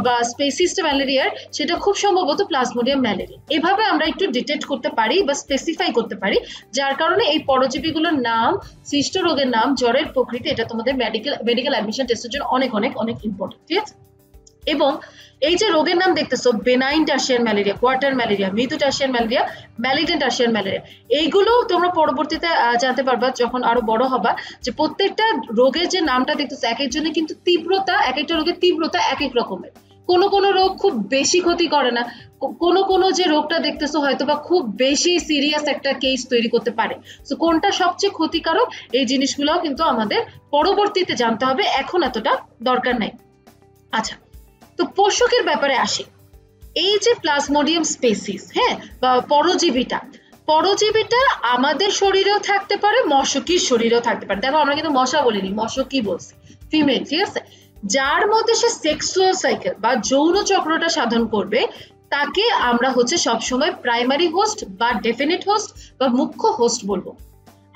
বা স্পেসিসটা ম্যালেরিয়ার সেটা খুব সম্ভবত প্লাজমোডিয়াম ম্যালেরিয়া। এভাবে আমরা একটু ডিটেক্ট করতে পারি বা স্পেসিফাই করতে পারি, যার কারণে এই পরজীবীগুলোর নাম, সৃষ্ট রোগের নাম, জ্বরের প্রকৃতি এটা তোমাদের মেডিকেল অ্যাডমিশন টেস্টের জন্য অনেক অনেক অনেক ইম্পর্টেন্ট, ঠিক আছে? এবং এই যে রোগের নাম দেখতেছো benign tertian malaria, quartan malaria, মৃদু tertian malaria, malignant tertian malaria, এইগুলো তোমরা পরবর্তীতে জানতে পারবা যখন আরো বড় হবা যে প্রত্যেকটা রোগের যে নামটা দেখতেছো এক একজনের কিন্তু তীব্রতা, এক একটা রোগের তীব্রতা এক এক রকমের। কোনো রোগ খুব বেশি ক্ষতি করে না, কোনো যে রোগটা দেখতেছো হয়তো বা খুব বেশি সিরিয়াস একটা কেস তৈরি করতে পারে। সো কোনটা সবচেয়ে ক্ষতিকারক এই জিনিসগুলো কিন্তু আমাদের পরবর্তীতে জানতে হবে, এখন এতটা দরকার নাই। আচ্ছা, তো পোষকের ব্যাপারে আসি। এই যে প্লাজমোডিয়াম স্পেসিস, হ্যাঁ, বা পরজীবীটা আমাদের শরীরেও থাকতে পারে, মশকির শরীরেও থাকতে পারে। দেখো আমরা কিন্তু মশা বলিনি, মশকি বলছি, ফিমেল, ঠিক আছে? যার মধ্যে সে সেক্সুয়াল সাইকেল বা যৌন চক্রটা সাধন করবে তাকে আমরা হচ্ছে সবসময় প্রাইমারি হোস্ট বা ডেফিনিট হোস্ট বা মুখ্য হোস্ট বলবো।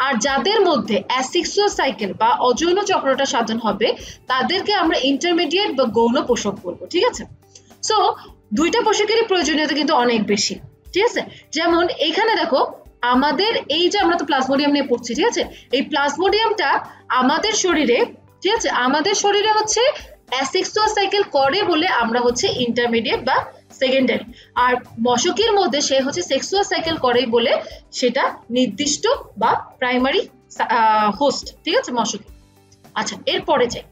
আর যাদের মধ্যে অ্যাসেক্সুয়াল সাইকেল বা অযৌন চক্রটা সাধন হবে তাদেরকে আমরা ইন্টারমিডিয়েট বা গৌণ পোষক বলবো। ঠিক আছে, সো দুইটা পোষকেরই প্রয়োজনীয়তা কিন্তু অনেক বেশি। ঠিক আছে, যেমন এইখানে দেখো আমাদের এই যে আমরা তো প্লাজমোডিয়াম নিয়ে পড়ছি, ঠিক আছে, এই প্লাজমোডিয়ামটা আমাদের শরীরে, ঠিক আছে, আমাদের শরীরে হচ্ছে অ্যাসেক্সুয়াল সাইকেল করে বলে আমরা হচ্ছে ইন্টারমিডিয়েট বা সেকেন্ডারি, আর মশকির মধ্যে সে হচ্ছে সেক্সুয়াল সাইকেল করে বলে সেটা নির্দিষ্ট বা প্রাইমারি হোস্ট। ঠিক আছে, মশকি। আচ্ছা, এরপরে যাই,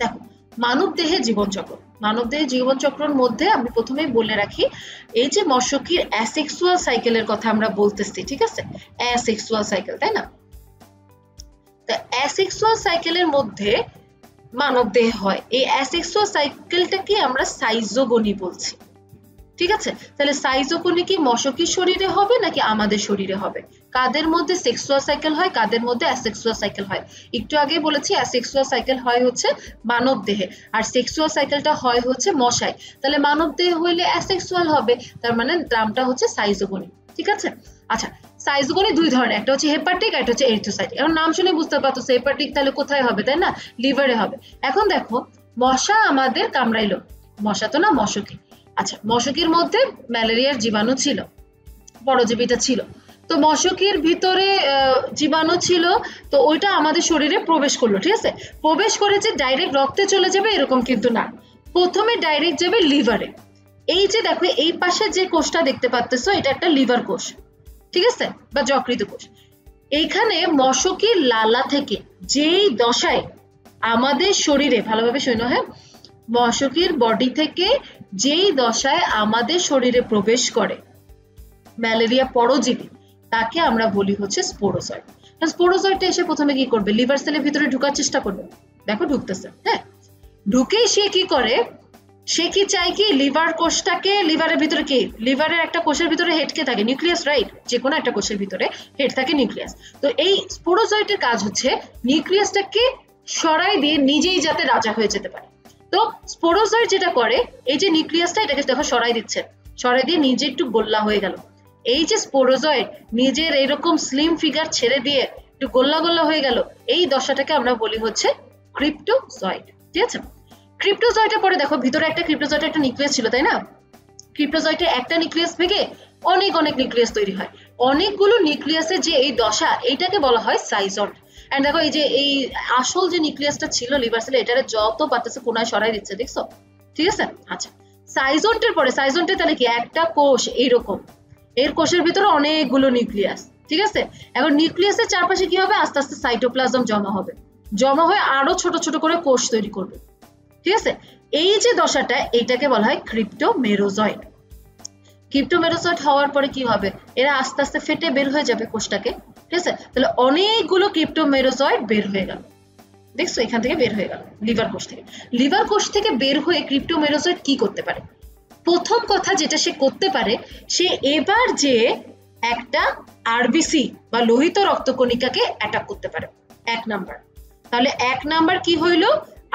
দেখো মানব দেহে জীবনচক্র। মানব দেহে জীবনচক্রের মধ্যে আমি প্রথমেই বলে রাখি এই যে মশকির অ্যাসেক্সুয়াল সাইকেলের কথা আমরা বলতেছি, ঠিক আছে, অ্যাসেক্সুয়াল সাইকেল, তাই না? তো অ্যাসেক্সুয়াল সাইকেলের মধ্যে মানব দেহে হয়, এই অ্যাসেক্সুয়াল সাইকেলটাকে আমরা সাইজোগনি বলছি। ঠিক আছে, তাহলে সাইজোগনি কি মশকির শরীরে হবে নাকি আমাদের শরীরে হবে? কাদের মধ্যে সেক্সুয়াল সাইকেল হয়, কাদের মধ্যে অ্যাসেক্সুয়াল সাইকেল হয়? একটু আগে বলেছি অ্যাসেক্সুয়াল সাইকেল হয় হচ্ছে মানব দেহে, আর সেক্সুয়াল সাইকেলটা হয় হচ্ছে মশায়। তাহলে মানব দেহে হইলে অ্যাসেক্সুয়াল হবে, তার মানে নামটা হচ্ছে সাইজোগনি। ঠিক আছে, আচ্ছা, সাইজোগনি দুই ধরনের, একটা হচ্ছে হেপাটিক, একটা হচ্ছে এরিথ্রোসাইটিক। এখন নাম শুনে বুঝতে পারতো হেপাটিক তাহলে কোথায় হবে, তাই না? লিভারে হবে। এখন দেখো মশা আমাদের কামড়াইলো, মশা তো না, মশকি। আচ্ছা, মশকির মধ্যে ম্যালেরিয়ার জীবাণু ছিল, পরজীবীটা ছিল, তো মশকির ভিতরে জীবাণু ছিল, তো ওইটা আমাদের শরীরে প্রবেশ করলো। ঠিক আছে, প্রবেশ করে যে ডাইরেক্ট রক্তে চলে যাবে এরকম কিন্তু না, প্রথমে ডাইরেক্ট যাবে লিভারে। এই যে দেখো এই পাশে যে কোষটা দেখতে পাচ্ছ এটা একটা লিভার কোষ, ঠিক আছে, বা যকৃত কোষ। এইখানে মশকির লালা থেকে যেই দশায় আমাদের শরীরে, ভালোভাবে শোনো, হ্যাঁ, মশকির বডি থেকে যেই দশায় আমাদের শরীরে প্রবেশ করে ম্যালেরিয়া পরজীবী তাকে আমরা বলি হচ্ছে স্পোরোজয়েড। স্পোরোজয়েডটা এসে প্রথমে কি করবে, লিভার সেলের ভিতরে ঢোকার চেষ্টা করবে, দেখো ঢুকতেছে, হ্যাঁ, ঢুকেই সে কি করে, সে কি চায় কি লিভার কোষটাকে, লিভারের ভিতরে কি, লিভারের একটা কোষের ভিতরে হেড কে থাকে, নিউক্লিয়াস, রাইট, যে কোনো একটা কোষের ভিতরে হেড থাকে নিউক্লিয়াস। তো এই স্পোরোজয়েডের কাজ হচ্ছে নিউক্লিয়াসটাকে সরাই দিয়ে নিজেই যাতে রাজা হয়ে যেতে পারে। তো স্পোরোজয়েড যেটা করে, এই যে নিউক্লিয়াসটা এটাকে দেখো সরাই দিচ্ছে, সরাই দিয়ে নিজে একটু গোল্লা হয়ে গেল। এই যে স্পোরোজয়েড নিজের এরকম স্লিম ফিগার ছেড়ে দিয়ে একটু গোল্লা গোল্লা হয়ে গেল, এই দশাটাকে আমরা বলি হচ্ছে ক্রিপ্টোজয়েড। ঠিক আছে, ক্রিপ্টোজয়েডের পরে দেখো ভিতরে একটা ক্রিপ্টোজয়েডের একটা নিউক্লিয়াস ছিল, তাই না? ক্রিপ্টোজয়েডের একটা নিউক্লিয়াস ভেঙে অনেক অনেক নিউক্লিয়াস তৈরি হয়, অনেকগুলো নিউক্লিয়াসের যে এই দশা, এইটাকে বলা হয় সাইজন্ট। এন্ড দেখো এই যে এই আসল যে নিউক্লিয়াসটা ছিল লিভার সেলে, এটারে যত পারতেছে কোনায় সরাই দিচ্ছে, দেখছো? ঠিক আছে, আচ্ছা, সাইজন্টের পরে, সাইজন্টে তাহলে কি একটা কোষ এইরকম, এর কোষের ভিতরে অনেকগুলো নিউক্লিয়াস। ঠিক আছে, এখন নিউক্লিয়াসের চারপাশে কি হবে, আস্তে আস্তে সাইটোপ্লাজম জমা হবে, জমা হয়ে আরো ছোট ছোট করে কোষ তৈরি করবে। ঠিক আছে, এই যে দশাটা এইটাকে বলা হয় ক্রিপ্টোমেরোজয়েড। ক্রিপ্টোমেরোজয়েড হওয়ার পরে কি হবে, এরা আস্তে আস্তে ফেটে বের হয়ে যাবে কোষটাকে। ঠিক আছে, তাহলে অনেকগুলো ক্রিপ্টোমেরোজয়েড বের হয়ে গেল, দেখছো এখান থেকে বের হয়ে গেল লিভার কোষ থেকে। লিভার কোষ থেকে বের হয়ে ক্রিপ্টোমেরোজয়েড কি করতে পারে, প্রথম কথা যেটা সে করতে পারে, সে এবার যে একটা আরবিসি বা লোহিত রক্তকণিকাকে অ্যাটাক করতে পারে, এক নাম্বার। তাহলে এক নাম্বার কি হইলো,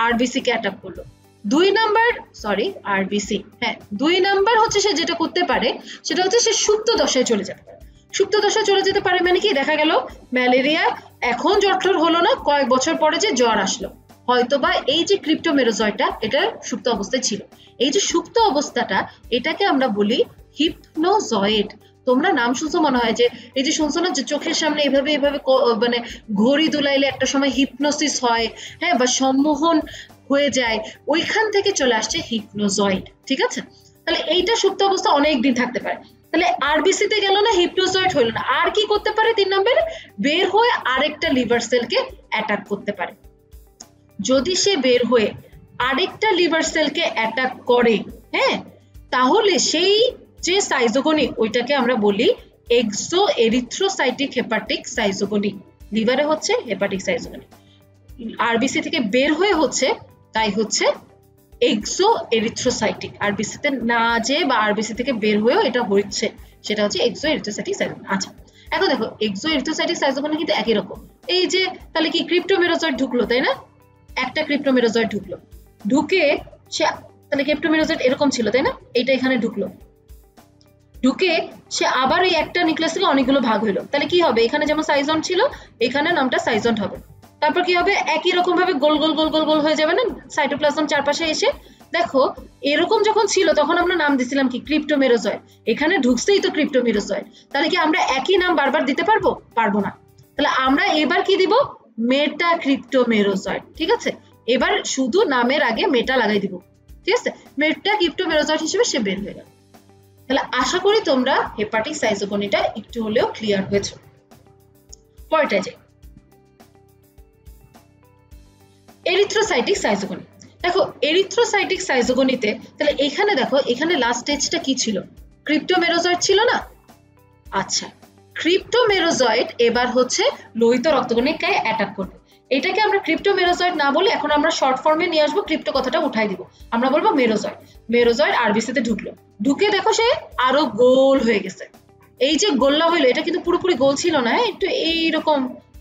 আরবিসি কে অ্যাটাক করলো। দুই নাম্বার, সরি আরবিসি, হ্যাঁ, দুই নাম্বার হচ্ছে সে যেটা করতে পারে সেটা হচ্ছে সে সুপ্ত দশায় চলে যেতে পারে। সুপ্ত দশায় চলে যেতে পারে মানে কি, দেখা গেল ম্যালেরিয়া এখন জ্বর হলো না, কয়েক বছর পরে যে জ্বর আসলো, হয়তোবা এই যে ক্রিপ্টোমেরোজয়েডটা এটা সুপ্ত অবস্থায় ছিল, এই যে সুপ্ত অবস্থাটা এটাকে আমরা বলি হিপনোজয়েড। তোমরা নাম শুনছো মনে হয়, যে এই যে শুনছো না যে চোখের সামনে এভাবে এভাবে মানে ঘড়ি দুলাইলে একটা সময় হিপনোসিস হয়, হ্যাঁ, বা সম্মোহন হয়ে যায়, ওইখান থেকে চলে আসছে হিপনোজয়েড। ঠিক আছে, তাহলে এইটা সুপ্ত অবস্থা অনেক দিন থাকতে পারে। তাহলে আরবিসি তে গেল না, হিপনোজয়েড হলো না, আর কি করতে পারে, তিন নম্বরে বের হয়ে আরেকটা লিভার সেলকে অ্যাটাক করতে পারে। যদি সে বের হয়ে আরেকটা লিভার সেলকে অ্যাটাক করে, হ্যাঁ, তাহলে সেই যে সাইজোগনি ওইটাকে আমরা বলি এক্সো এরিথ্রোসাইটিক হেপাটিক সাইজোগনি। লিভারে হচ্ছে হেপাটিক সাইজোগনি, আরবিসি থেকে বের হয়ে হচ্ছে, তাই হচ্ছে এক্সো এরিথ্রোসাইটিক। আরবিসি তে না যে বা আরবিসি থেকে বের হয়েও এটা হচ্ছে, সেটা হচ্ছে এক্সো এরিথ্রোসাইটিক সাইজোগনি। আচ্ছা, এখন দেখো এক্সো এরিথ্রোসাইটিক সাইজোগনি কিন্তু একই রকম। এই যে তাহলে কি ক্রিপ্টোমেরোজয়েড ঢুকলো, তাই না? একটা ক্রিপ্টোমেরোজয়েড ঢুকলো, ঢুকে সে, তাহলে ক্রিপ্টোমেরোজয়েট এরকম ছিল তাই না, এইটা এখানে ঢুকলো, ঢুকে সে আবার এই একটা নিউক্লিয়াস থেকে অনেকগুলো ভাগ হইলো, তাহলে কি হবে, এখানে যেমন সাইজন্ট ছিল এখানে নামটা সাইজন্ট হবে। তারপর কি হবে, একই রকম ভাবে গোল গোল গোল গোল গোল হয়ে যাবে না সাইটোপ্লাজম চারপাশে এসে। দেখো এরকম যখন ছিল তখন আমরা নাম দিছিলাম কি, ক্রিপ্টোমেরোজয়েট। এখানে ঢুকছেই তো ক্রিপ্টোমেরোজয়েট, তাহলে কি আমরা একই নাম বারবার দিতে পারবো? পারবো না। তাহলে আমরা এবার কি দিব, মেটা ক্রিপ্টোমেরোজয়েট। ঠিক আছে, এবার শুধু নামের আগে মেটা লাগাই দিব। ঠিক আছে, মেটা ক্রিপ্টোমেরোজয়েট হিসেবে সে বের হয়ে গেল। তাহলে আশা করি তোমরা হেপাটিক সাইজোগনিটা একটু হলেও ক্লিয়ার হয়েছে। পরেরটা যাই, এরিথ্রোসাইটিক সাইজোগনি। দেখো এরিথ্রোসাইটিক সাইজোগনিতে তাহলে এখানে দেখো, এখানে লাস্ট স্টেজটা কি ছিল, ক্রিপ্টোমেরোজয়েট ছিল না? আচ্ছা, ক্রিপ্টোমেরোজয়েট এবার হচ্ছে লোহিত রক্তকণিকায় অ্যাটাক করবে। এটাকে আমরা ক্রিপ্টোমেরোজয়েট না বলে এখন আমরা শর্ট ফর্মে নিয়ে আসবো, ক্রিপ্টো কথাটা উঠাই দিব, আমরা বলবো মেরোজয়েট। মেরোজয়েট আরবিসিতে ঢুকলো, ঢুকে দেখো সে আরো গোল হয়ে গেছে। এই যে গোল্লা হইলো এটা কিন্তু পুরোপুরি গোল ছিল না, একটু এইরকম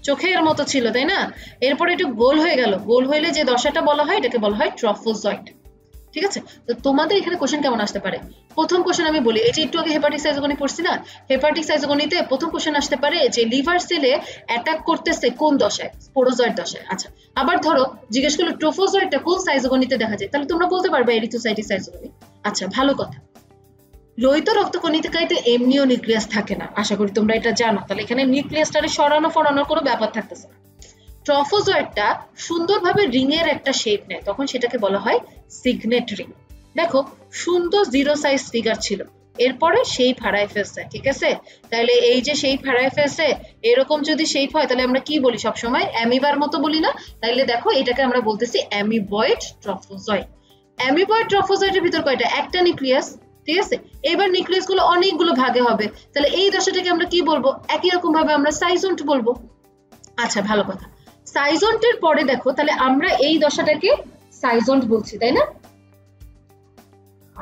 চোখের মতো ছিল তাই না, এরপরে একটু গোল হয়ে গেল। গোল হইলে যে দশাটা বলা হয় এটাকে বলা হয় ট্রফোজয়েট। ঠিক আছে, তো তোমাদের এখানে কোশ্চেন কেমন আসতে পারে? প্রথম কোশ্চেন আমি বলি, এই যে একটু আগে হেপাটিক সাইজোগনি পড়ছি না, হেপাটিক সাইজোগনিতে প্রথম কোশ্চেন আসতে পারে যে লিভার সেলে অ্যাটাক করতেছে কোন দশায়, স্পোরোজয়েট দশায়। আচ্ছা, আবার ধরো জিজ্ঞেস করলো ট্রফোজয়েটটা কোন সাইজোগনিতে দেখা যায়, তাহলে তোমরা বলতে পারবে এরিথ্রোসাইটিক সাইজোগনি। আচ্ছা, ভালো কথা। লোহিত রক্তকণিকাতে এমনিও নিউক্লিয়াস থাকে না, আশা করি তোমরা এটা জানো। তাহলে এখানে নিউক্লিয়াসটারে সরানো ফরানোর কোনো ব্যাপার থাকতেছে না। ট্রফোজয়েটটা সুন্দরভাবে রিং এর একটা শেপ নেয়, তখন সেটাকে বলা হয় সিগনেট রিং। দেখো সুন্দর জিরো সাইজ ফিগার ছিল, এরপরে শেপ হারায় ফেলছে। ঠিক আছে, তাহলে এই যে শেপ হারায় ফেলছে, এরকম যদি শেপ হয় তাহলে আমরা কি বলি সবসময়, অ্যামিবার মতো বলি না? তাইলে দেখো এটাকে আমরা বলতেছি অ্যামিবয়েড ট্রফোজয়েট। অ্যামিবয়েড ট্রফোজয়েটের ভিতর কয়টা, একটা নিউক্লিয়াস। ঠিক আছে, এবার নিউক্লিয়াস গুলো অনেকগুলো ভাগে হবে, তাহলে এই দশাটাকে আমরা কি বলবো, একই রকম ভাবে আমরা সাইজন্ট বলবো। আচ্ছা, ভালো কথা। সাইজন্টের পরে দেখো তাহলে আমরা এই দশাটাকে সাইজন্ট বলছি তাই না?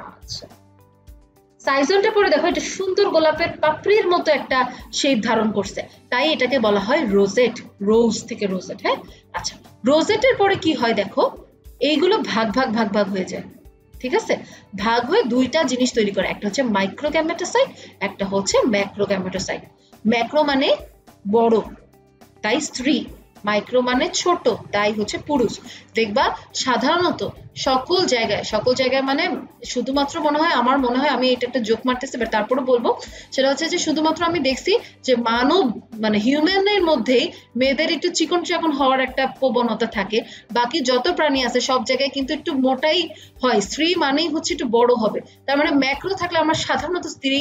আচ্ছা, সাইজন্টের পরে দেখো এটা সুন্দর গোলাপের পাপড়ির মতো একটা শেপ ধারণ করছে, তাই এটাকে বলা হয় রোজেট, রোজ থেকে রোজেট। হ্যাঁ, আচ্ছা, রোজেটের পরে কি হয় দেখো, এইগুলো ভাগ ভাগ ভাগ ভাগ হয়ে যায়। ঠিক আছে, ভাগ হয়ে দুইটা জিনিস তৈরি করে, একটা হচ্ছে মাইক্রোগ্যামেটোসাইট, একটা হচ্ছে ম্যাক্রোগ্যামেটোসাইট। ম্যাক্রো মানে বড় তাই স্ত্রী, মাইক্রো মানে ছোট তাই হচ্ছে পুরুষ। দেখবা সাধারণত সকল জায়গায় মানে শুধুমাত্র আমার মনে হয় আমি এটা একটা জোক মারতেছি, বাট তারপরে বলবো, সেটা হচ্ছে যে শুধুমাত্র আমি দেখছি যে মানব মানে হিউম্যানের মধ্যেই মেয়েদের একটু চিকন চাকন হওয়ার একটা প্রবণতা থাকে, বাকি যত প্রাণী আছে সব জায়গায় কিন্তু একটু মোটাই হয়। স্ত্রী মানেই হচ্ছে একটু বড় হবে, তার মানে ম্যাক্রো থাকলে আমরা সাধারণত স্ত্রী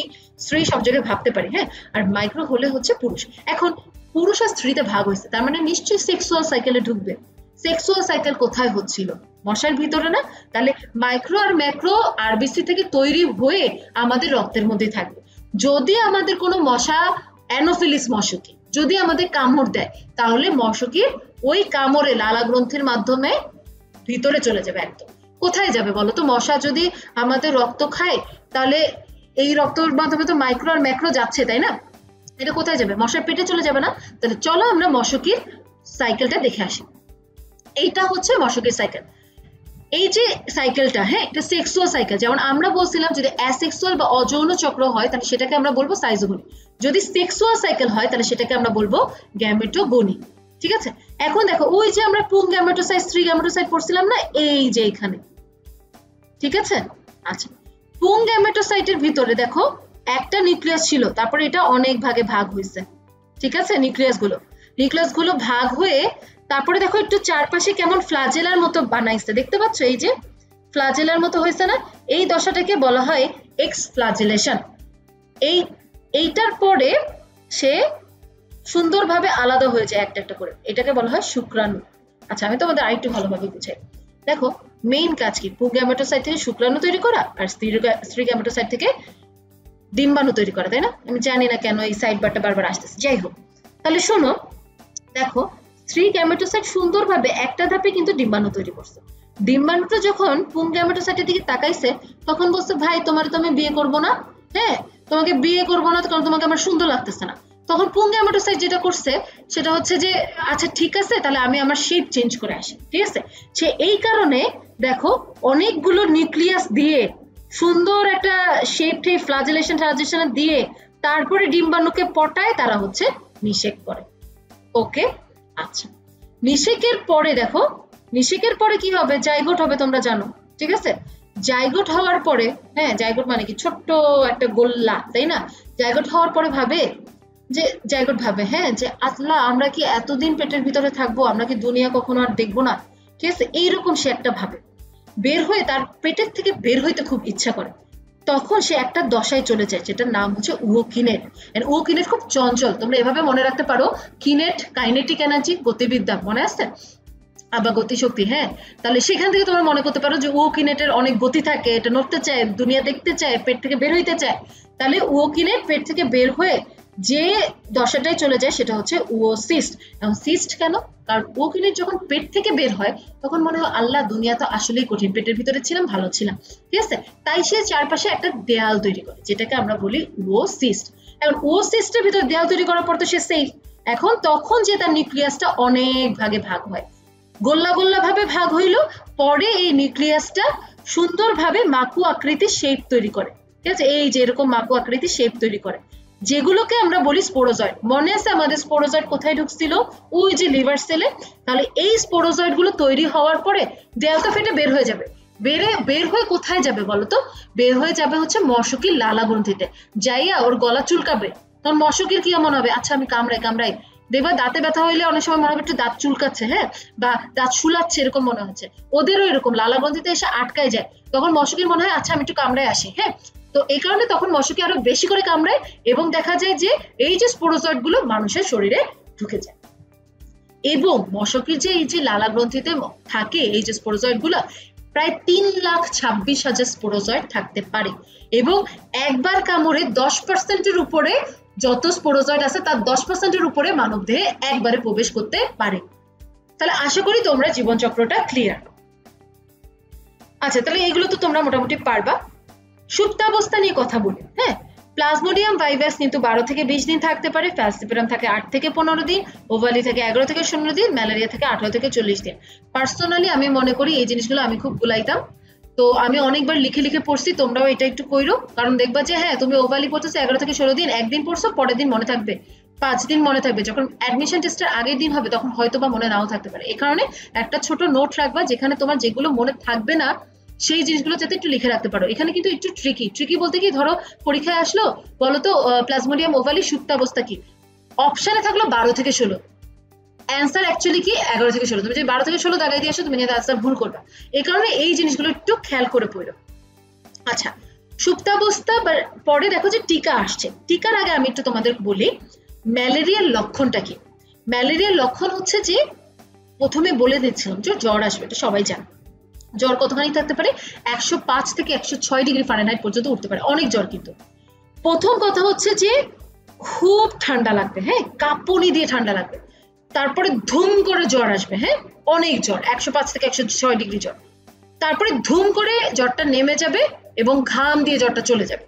সব জায়গায় ভাবতে পারি। হ্যাঁ, আর মাইক্রো হলে হচ্ছে পুরুষ। এখন পুরুষ আর স্ত্রীতে ভাগ হয়েছে, তার মানে নিশ্চয়ই সেক্সুয়াল সাইকেলে ঢুকবে। সেক্সুয়াল সাইকেল কোথায় হচ্ছিল, মশার ভিতরে না? তাহলে মাইক্রো আর ম্যাক্রো আরবিসি থেকে তৈরি হয়ে আমাদের রক্তের মধ্যে থাকবে। যদি আমাদের কোনো মশা, অ্যানোফিলিস মশকি যদি আমাদের কামড় দেয়, তাহলে মশকির ওই কামড়ে লালা গ্রন্থির মাধ্যমে ভিতরে চলে যাবে। একদম কোথায় যাবে বলো তো? মশা যদি আমাদের রক্ত খায় তাহলে এই রক্তের মাধ্যমে তো মাইক্রো আর ম্যাক্রো যাচ্ছে তাই না, এটা কোথায় যাবে? মশার পেটে চলে যাবে না? তাহলে চলো আমরা মশকির সাইকেলটা দেখে আসি। এইটা হচ্ছে মশকির সাইকেল। এই যে সাইকেলটা, হ্যাঁ, এটা সেক্সুয়াল সাইকেল। যেমন আমরা বলছিলাম যদি অ্যাসেক্সুয়াল বা অযৌন চক্র হয় তাহলে সেটাকে আমরা বলবো সাইজোগনি, যদি সেক্সুয়াল সাইকেল হয় তাহলে সেটাকে আমরা বলবো গ্যামেটোগনি। ঠিক আছে, এখন দেখো ওই যে আমরা পুং গ্যামেটোসাইট, স্ত্রী গ্যামেটোসাইট পড়ছিলাম না, এই যে এখানে। ঠিক আছে, আচ্ছা, পুং গ্যামেটোসাইটের ভিতরে দেখো একটা নিউক্লিয়াস ছিল, তারপরে এটা অনেক ভাগে ভাগ হয়েছে। ঠিক আছে, নিউক্লিয়াস গুলো ভাগ হয়ে তারপরে দেখো একটু চারপাশে কেমন ফ্লাজেলার মতো বানাইছে, দেখতে পাচ্ছ? এই যে ফ্লাজেলার মতো হয়েছে না, এই দশাটাকে বলা হয় এক্সফ্লাজেলেশন। এইটার পরে সে সুন্দরভাবে আলাদা হয়ে যায় একটা একটা করে, এটাকে বলা হয় শুক্রাণু। আচ্ছা, আমি তোমাদের আরেকটু ভালোভাবে বুঝাই। দেখো মেইন কাজ কি, পুং গ্যামেটোসাইট থেকে শুক্রাণু তৈরি করা আর স্ত্রী গ্যামেটোসাইট থেকে ডিম্বাণু তৈরি করা, তাই না? আমি জানি না কেন এই সাইড বারটা বারবার আসতেছে, যাই হোক। তাহলে শোনো, দেখো স্ত্রী গ্যামেটোসাইট সুন্দরভাবে একটা ধাপে কিন্তু ডিম্বাণু তৈরি করছে। ডিম্বাণুটা যখন পুং গ্যামেটোসাইটের দিকে তাকাইছে তখন বলছে, ভাই তোমার তো আমি বিয়ে করবো না, হ্যাঁ তোমাকে বিয়ে করবো না কারণ তোমাকে আমার সুন্দর লাগতেছে না। তখন পুং গ্যামেটোসাইট যেটা করছে সেটা হচ্ছে যে আচ্ছা ঠিক আছে তাহলে আমি আমার শেপ চেঞ্জ করে আসি, ঠিক আছে। সে এই কারণে দেখো অনেকগুলো নিউক্লিয়াস দিয়ে সুন্দর একটা শেপ টেপ ফ্লাজেলেশন দিয়ে তারপরে ডিম্বাণুকে পটায় তারা হচ্ছে নিষেক করে। ওকে, আচ্ছা নিষেকের পরে দেখো, নিষেকের পরে কি হবে, জাইগোট হবে, তোমরা জানো, ঠিক আছে। জাইগোট হওয়ার পরে, হ্যাঁ জাইগোট মানে কি, ছোট্ট একটা গোল্লা, তাই না। জাইগোট হওয়ার পরে ভাবে যে, জাইগোট ভাবে হ্যাঁ যে আল্লাহ আমরা কি এতদিন পেটের ভিতরে থাকবো, আমরা কি দুনিয়া কখনো আর দেখবো না, ঠিক আছে, এইরকম সে একটা ভাবে। বের হয়ে তার পেটের থেকে বের হইতে খুব ইচ্ছা করে, তখন সে একটা দশায় চলে যায় যেটার নাম হচ্ছে উওকিনেট। উওকিনেট খুব চঞ্চল, তোমরা এভাবে মনে রাখতে পারো, কিনেট কাইনেটিক এনার্জি, গতিবিদ্যা, মনে আসছে, আবার গতিশক্তি, হ্যাঁ। তাহলে সেখান থেকে তোমরা মনে করতে পারো যে উওকিনেটের অনেক গতি থাকে, এটা নড়তে চায়, দুনিয়া দেখতে চায়, পেট থেকে বের হইতে চায়। তাহলে উওকিনেট পেট থেকে বের হয়ে যে দশাটায় চলে যায় সেটা হচ্ছে উওসিস্ট। এখন সিস্ট কেন, কারণ উওকিনেট যখন পেট থেকে বের হয় তখন মনে হয় আল্লাহ দুনিয়া তো আসলেই কঠিন, পেটের ভিতরে ছিলাম ভালো ছিলাম, ঠিক আছে। তাই সে চারপাশে একটা দেয়াল তৈরি করে যেটাকে আমরা বলি উওসিস্ট। এখন উওসিস্টের ভিতরে দেয়াল তৈরি করার পর তো সে সেফ। এখন তখন যে তার নিউক্লিয়াসটা অনেক ভাগে ভাগ হয়, গোল্লা গোল্লা ভাবে ভাগ হইল, পরে এই নিউক্লিয়াসটা সুন্দরভাবে মাকু আকৃতির শেপ তৈরি করে, ঠিক আছে। এই যে এরকম মাকু আকৃতির শেপ তৈরি করে, যেগুলোকে আমরা বলি স্পোরোজয়েড। মনে আছে আমাদের স্পোরোজয়েড কোথায় ঢুকছিল, ওই যে লিভার সেলে। তাহলে এই স্পোরোজয়েড গুলো তৈরি হওয়ার পরে দেয়ালটা ফেটে বের হয়ে যাবে। বের হয়ে কোথায় যাবে বলতো, বের হয়ে যাবে হচ্ছে মশকির লালা গ্রন্থিতে, যাইয়া ওর গলা চুলকাবে। তখন মশকির কি এমন হবে, আচ্ছা আমি কামড়াই, দেখবা দাঁতে ব্যথা হইলে অনেক সময় মনে হবে একটু দাঁত চুলকাচ্ছে, হ্যাঁ, বা দাঁত শুলাচ্ছে, এরকম মনে হচ্ছে। ওদেরও এরকম লালা গ্রন্থিতে এসে আটকায় যায়, তখন মশকির মনে হয় আচ্ছা আমি একটু কামড়ায় আসি, হ্যাঁ। তো এই কারণে তখন মশকি আরো বেশি করে কামড়ায় এবং দেখা যায় যে এই যে স্পোরোজয়েড গুলো মানুষের শরীরে ঢুকে যায়। এবং মশকির যে এই যে লালা গ্রন্থিতে থাকে এই যে স্পোরোজয়েড গুলো প্রায় 3,26,000 স্পোরোজয়েড থাকতে পারে, এবং একবার কামড়ে 10%-এর উপরে যত স্পোরোজয়েড আছে তার 10%-এর উপরে মানব দেহে একবারে প্রবেশ করতে পারে। তাহলে আশা করি তোমরা জীবনচক্রটা ক্লিয়ার। আচ্ছা তাহলে এইগুলো তো তোমরা মোটামুটি পারবা। সুপ্তাবস্থা নিয়ে কথা বলি, হ্যাঁ। প্লাজমোডিয়াম ভাইভাস কিন্তু 12 থেকে 20 দিন থাকতে পারে, ফ্যালসিপারাম থাকে 8 থেকে 15 দিন, ওভালি থাকে 11 থেকে 16 দিন, ম্যালেরিয়া থেকে 18 থেকে 40 দিন। পার্সোনালি আমি মনে করি এই জিনিসগুলো আমি খুব ভুলাইতাম, তো আমি অনেকবার লিখে পড়ছি, তোমরাও এটা একটু কইরো, কারণ দেখবা যে হ্যাঁ তুমি ওভালি পড়তেছো 11 থেকে 16 দিন, একদিন পড়ছো পরের দিন মনে থাকবে, 5 দিন মনে থাকবে, যখন অ্যাডমিশন টেস্টের আগের দিন হবে তখন হয়তো বা মনে নাও থাকতে পারে। এই কারণে একটা ছোট নোট রাখবা যেখানে তোমার যেগুলো মনে থাকবে না সেই জিনিসগুলো যাতে একটু লিখে রাখতে পারো। এখানে কিন্তু একটু ট্রিকি বলতে কি, ধরো পরীক্ষায় আসলো বলতো প্লাজমোডিয়াম ওভালি সুপ্তাবস্থা কি, অপশনে থাকলো 12 থেকে 16, অ্যান্সার অ্যাকচুয়ালি কি 11 থেকে 16। তুমি যদি 12 থেকে 16 দাগাই দিয়ে আসো তুমি কিন্তু অ্যান্সার ভুল করবে। এই কারণে এই জিনিসগুলো একটু খেয়াল করে পড়ো। আচ্ছা সুপ্তাবস্থা পরে দেখো যে টিকা আসছে, টিকার আগে আমি একটু তোমাদের বলি ম্যালেরিয়ার লক্ষণটা কি। ম্যালেরিয়ার লক্ষণ হচ্ছে যে প্রথমে বলে দিচ্ছিলাম যে জ্বর আসবে, এটা সবাই জানে। জ্বর কতখানি থাকতে পারে, 105 থেকে 106 ডিগ্রি ফারেনহাইট পর্যন্ত উঠতে পারে, অনেক জ্বর। কিন্তু প্রথম কথা হচ্ছে যে খুব ঠান্ডা লাগবে, হ্যাঁ, কাঁপুনি দিয়ে ঠান্ডা লাগবে। তারপরে ধুম করে জ্বর আসবে, হ্যাঁ, অনেক জ্বর, 105 থেকে 106 ডিগ্রি জ্বর। তারপরে ধুম করে জ্বরটা নেমে যাবে এবং ঘাম দিয়ে জ্বরটা চলে যাবে।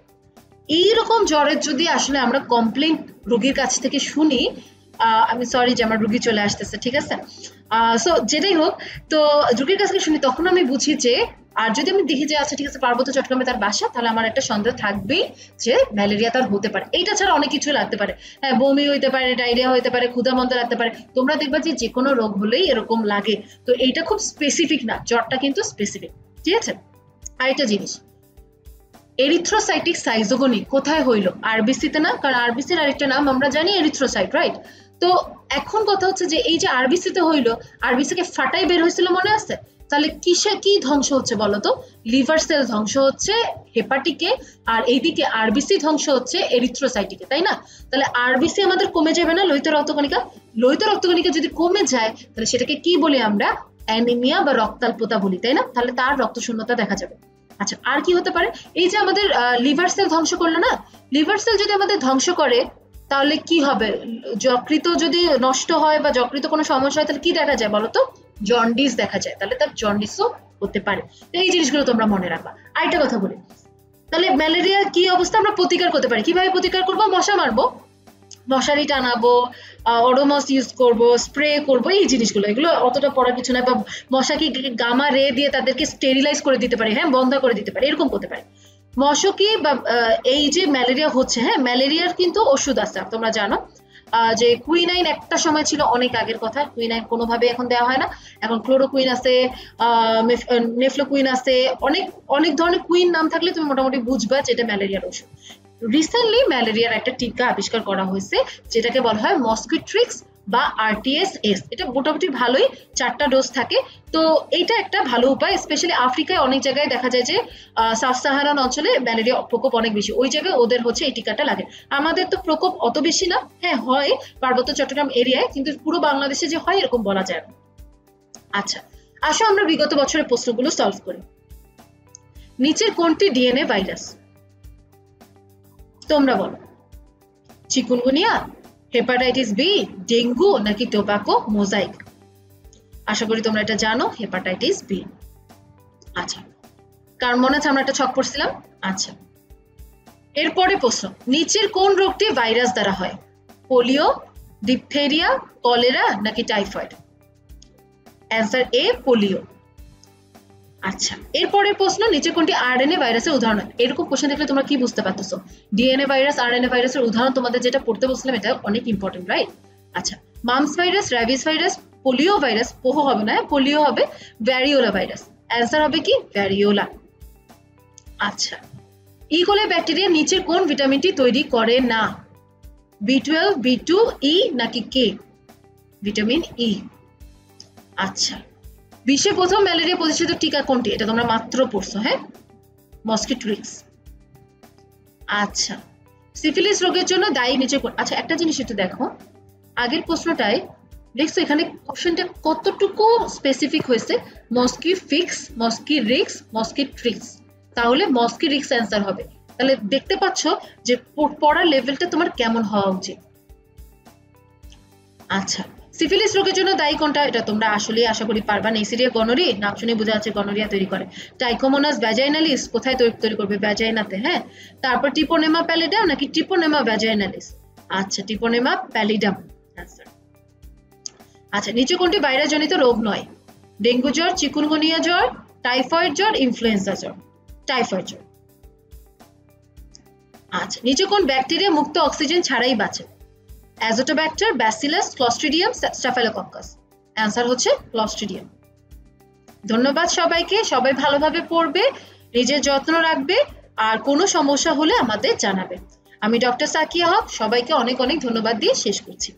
এইরকম জ্বরের যদি আসলে আমরা কমপ্লেইন রোগীর কাছ থেকে শুনি, আমি সরি যে আমার রোগী চলে আসতেছে, ঠিক আছে, সো যেটাই হোক, তো রোগীর কাছ থেকে শুনি তখন আমি বুঝি যে, আর যদি আমি দেখি যে আচ্ছা ঠিক আছে পার্বত্য চট্টগ্রামে তার বাসা, তাহলে আমার একটা সন্দেহ থাকবেই যে ম্যালেরিয়া তার হতে পারে। এইটা ছাড়া অনেক কিছু লাগতে পারে, হ্যাঁ, বমি হইতে পারে, ডায়রিয়া হইতে পারে, ক্ষুধামন্দা লাগতে পারে। তোমরা দেখবা যে কোনো রোগ হলেই এরকম লাগে, তো এইটা খুব স্পেসিফিক না, জ্বরটা কিন্তু স্পেসিফিক, ঠিক আছে। আরেকটা জিনিস, এরিথ্রোসাইটিক সাইজোগনি কোথায় হইলো, আরবিসিতে না, কারণ আরবিসির আরেকটা নাম আমরা জানি এরিথ্রোসাইট, রাইট। তো এখন কথা হচ্ছে যে এই যে আরবিসিতে হইলো, আরবিসিকে ফাটাই বের হয়েছিল মনে আছে, তাহলে কি ধ্বংস হচ্ছে বলতো, লিভার সেল ধ্বংস হচ্ছে হেপাটিকে, আর এইদিকে আরবিসি ধ্বংস হচ্ছে এরিথ্রোসাইটিকে, তাই না। তাহলে আরবিসি আমাদের কমে যাবে না, লোহিত রক্তকণিকা যদি কমে যায় তাহলে সেটাকে কি বলি আমরা, অ্যানিমিয়া বা রক্তাল্পতা বলি, তাই না। তাহলে তার রক্ত শূন্যতা দেখা যাবে। আচ্ছা আর কি হতে পারে, এই যে আমাদের লিভার সেল ধ্বংস করলো না, লিভার সেল যদি আমাদের ধ্বংস করে তাহলে কি হবে, যকৃত যদি নষ্ট হয় বা যকৃত কোনো সমস্যা হয় তাহলে কি দেখা যায় বলতো, জন্ডিস দেখা যায়, তাহলে তার জন্ডিসও হতে পারে। এই জিনিসগুলো তোমরা মনে রাখবা। আরেকটা কথা বলি, তাহলে ম্যালেরিয়া কি অবস্থা আমরা প্রতিকার করতে পারি, কিভাবে প্রতিকার করবো, মশা মারবো, মশারি টানাবো, ওডোমস ইউজ করব, স্প্রে করব, এই জিনিসগুলো, এগুলো অতটা পড়ার কিছু না। বা মশাকে গামা রে দিয়ে তাদেরকে স্টেরিলাইজ করে দিতে পারে, হ্যাঁ, বন্ধ করে দিতে পারে, এরকম করতে পারে। মশকি বা এই যে ম্যালেরিয়া হচ্ছে, হ্যাঁ, ম্যালেরিয়ার কিন্তু ওষুধ আছে, তোমরা জানো যে কুইনাইন একটা সময় ছিল, অনেক আগের কথা, কুইনাইন কোনোভাবে এখন দেওয়া হয় না, এখন ক্লোরোকুইন আছে, নেফ্লোকুইন আছে, অনেক অনেক ধরনের কুইন নাম থাকলে তুমি মোটামুটি বুঝবা যে এটা ম্যালেরিয়ার ওষুধ। রিসেন্টলি ম্যালেরিয়ার একটা টিকা আবিষ্কার করা হয়েছে যেটাকে বলা হয় মস্কিট্রিক্স বা আরটিএস-এস। এটা মোটামুটি ভালোই, 4টা ডোজ থাকে। তো এইটা একটা ভালো উপায়, স্পেশালি আফ্রিকায় অনেক জায়গায় দেখা যায় যে সাব সাহারান অঞ্চলে ম্যালেরিয়া প্রকোপ অনেক বেশি, ওই জায়গায় ওদের হচ্ছে এই টিকাটা লাগে। আমাদের তো প্রকোপ অত বেশি না, হ্যাঁ হয় পার্বত্য চট্টগ্রাম এরিয়ায়, কিন্তু পুরো বাংলাদেশে যে হয় এরকম বলা যায় না। আচ্ছা, আসো আমরা বিগত বছরের প্রশ্নগুলো সলভ করি। নিচের কোনটি ডিএনএ ভাইরাস? তোমরা বলো। চিকুনগুনিয়া, হেপাটাইটিস বি, ডেঙ্গু নাকি টোবাকো মোজাইক? আশা করি তোমরা এটা জানো, হেপাটাইটিস বি। আচ্ছা, কার মনে আছে আমরা একটা ছক পড়ছিলাম? আচ্ছা, এরপরে প্রশ্ন, নিচের কোন রোগটি ভাইরাস দ্বারা হয়? পোলিও, ডিপথেরিয়া, কলেরা নাকি টাইফয়েড? অ্যান্সার এ, পোলিও। আচ্ছা, এরপরে প্রশ্ন, নিচে কোনটি আরএনএ ভাইরাসের উদাহরণ? এরকম কোশ্চেন দেখলে তোমরা কি বুঝতে পারতেছো? ডিএনএ ভাইরাস, আরএনএ ভাইরাসের উদাহরণ তোমাদের যেটা পড়তে বলছিলাম, এটা অনেক ইম্পর্টেন্ট, রাইট? আচ্ছা, mum's virus, rabies virus, polio virus, পোহো হবে না, পোলিও হবে, ভ্যারিওলা ভাইরাস। অ্যান্সার হবে কি? ভ্যারিওলা। আচ্ছা, ই কোলাই ব্যাকটেরিয়া নিচের কোন ভিটামিনটি তৈরি করে না? B12, B2, E নাকি কে? Vitamin E. আচ্ছা, বিশ্বে প্রথম ম্যালেরিয়া প্রতিষেধক টিকা কোনটি? এটা তোমরা মাত্র পড়ছো, হ্যাঁ, মস্কিট্রিক্স। আচ্ছা, সিফিলিস রোগের জন্য দায়ী নিচে কোন? আচ্ছা, একটা জিনিস একটু দেখো, আগের প্রশ্নটায় দেখছো এখানে কোশ্চেনটা কতটুকু স্পেসিফিক হয়েছে, মস্কিফিক্স, মস্কিরিক্স, মস্কিট্রিক্স, তাহলে মস্কিরিক্স অ্যান্সার হবে। তাহলে দেখতে পাচ্ছ যে পড়ার লেভেলটা তোমার কেমন হওয়া উচিত। আচ্ছা, সিফিলিস রোগের জন্য দায়ী কোনটা? এটা তোমরা আসলে আশা করি পারবা। নেসেরিয়া গনোরি, নাম শুনে বোঝা যাচ্ছে গনোরিয়া তৈরি করে। ট্রাইকোমোনাস ভ্যাজাইনালিস কোথায় তৈরি করবে? ভ্যাজাইনাতে, হ্যাঁ। তারপর টিপোনেমা প্যালিডাম নাকি টিপোনেমা ভ্যাজাইনালিস? আচ্ছা, টিপোনেমা প্যালিডাম অ্যান্সার। আচ্ছা, নিচে কোনটি ভাইরাস জনিত রোগ নয়? ডেঙ্গু জ্বর, চিকুনগুনিয়া জ্বর, টাইফয়েড জ্বর, ইনফ্লুয়েঞ্জা জ্বর? টাইফয়েড জ্বর। আচ্ছা, নিচে কোন ব্যাকটেরিয়া মুক্ত অক্সিজেন ছাড়াই বাঁচে? Azotobacter, bacillus, Clostridium, staphylococcus? Answer হচ্ছে ক্লস্ট্রিডিয়াম। ধন্যবাদ সবাইকে, সবাই ভালোভাবে পড়বে, নিজের যত্ন রাখবে, আর কোনো সমস্যা হলে আমাদের জানাবে। আমি ডক্টর সাকিয়া হক, সবাইকে অনেক অনেক ধন্যবাদ দিয়ে শেষ করছি।